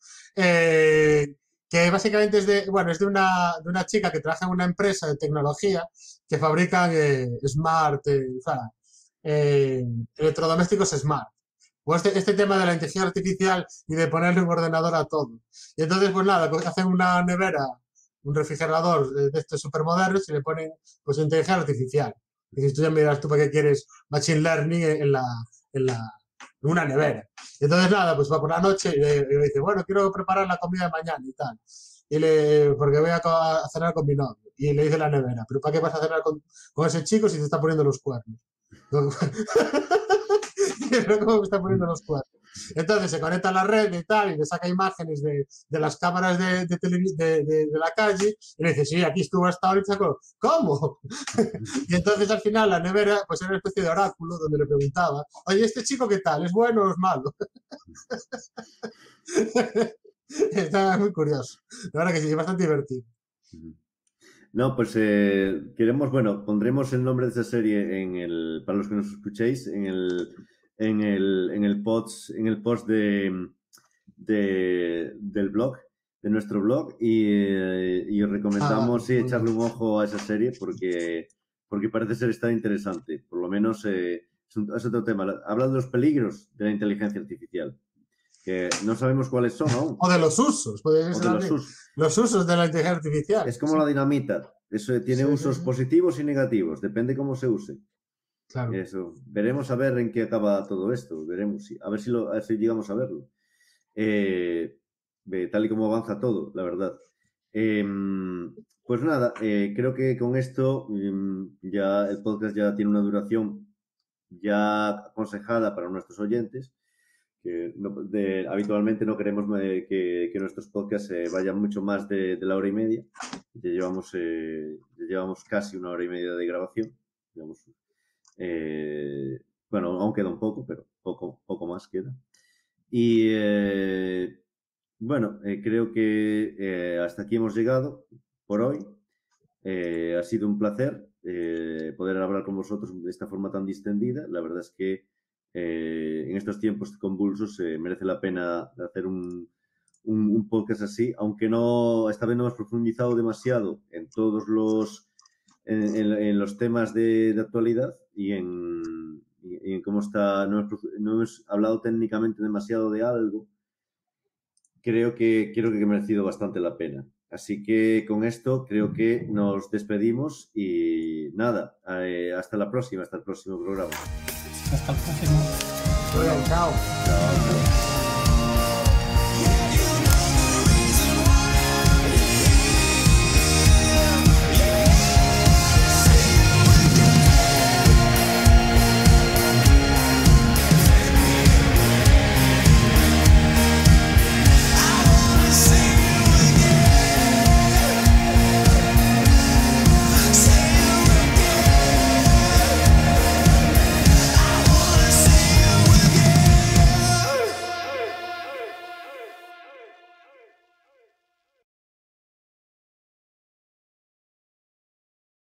que básicamente es de una chica que trabaja en una empresa de tecnología que fabrican electrodomésticos smart. Pues este tema de la inteligencia artificial y de ponerle un ordenador a todo. Y entonces, pues nada, hacen una nevera, un refrigerador de estos supermodernos y le ponen pues inteligencia artificial. Y dices, tú ya me dirás tú para qué quieres machine learning en una nevera. Y entonces nada, pues va por la noche y le dice, bueno, quiero preparar la comida de mañana y tal. Porque voy a cenar con mi novio. Y le dice la nevera, ¿pero para qué vas a cenar con ese chico si te está poniendo los cuernos? Pero cómo me está poniendo los cuernos. Entonces se conecta a la red y tal, y le saca imágenes de las cámaras de la calle, y le dice, sí, aquí estuvo hasta ahora, y sacó, ¿cómo? Y entonces al final la nevera, pues era una especie de oráculo donde le preguntaba, oye, ¿este chico qué tal? ¿Es bueno o es malo? Está muy curioso. La verdad que sí, es bastante divertido. No, pues queremos, bueno, pondremos el nombre de esa serie para los que nos escuchéis, en el post del blog, de nuestro blog, y os recomendamos echarle un ojo a esa serie porque parece ser estar interesante. Por lo menos es otro tema. Habla de los peligros de la inteligencia artificial, que no sabemos cuáles son aún. O de los usos. Los usos de la inteligencia artificial. Es como la dinamita. Eso tiene usos positivos y negativos. Depende cómo se use. Claro. Eso. Veremos a ver en qué acaba todo esto. Veremos. A ver si llegamos a verlo. Tal y como avanza todo, la verdad. Pues nada, creo que con esto ya el podcast ya tiene una duración ya aconsejada para nuestros oyentes. Que habitualmente no queremos que nuestros podcasts vayan mucho más de la hora y media. Ya llevamos casi una hora y media de grabación. Bueno, aún queda un poco, pero poco más queda. Y bueno, creo que hasta aquí hemos llegado por hoy. Ha sido un placer poder hablar con vosotros de esta forma tan distendida. La verdad es que en estos tiempos convulsos merece la pena hacer un podcast así, aunque esta vez no hemos profundizado demasiado en todos los temas de actualidad y en cómo está, no hemos hablado técnicamente demasiado de algo. Creo que ha merecido bastante la pena. Así que con esto creo que nos despedimos y nada, hasta la próxima, hasta el próximo programa. Hasta el próximo. Chao. Chao.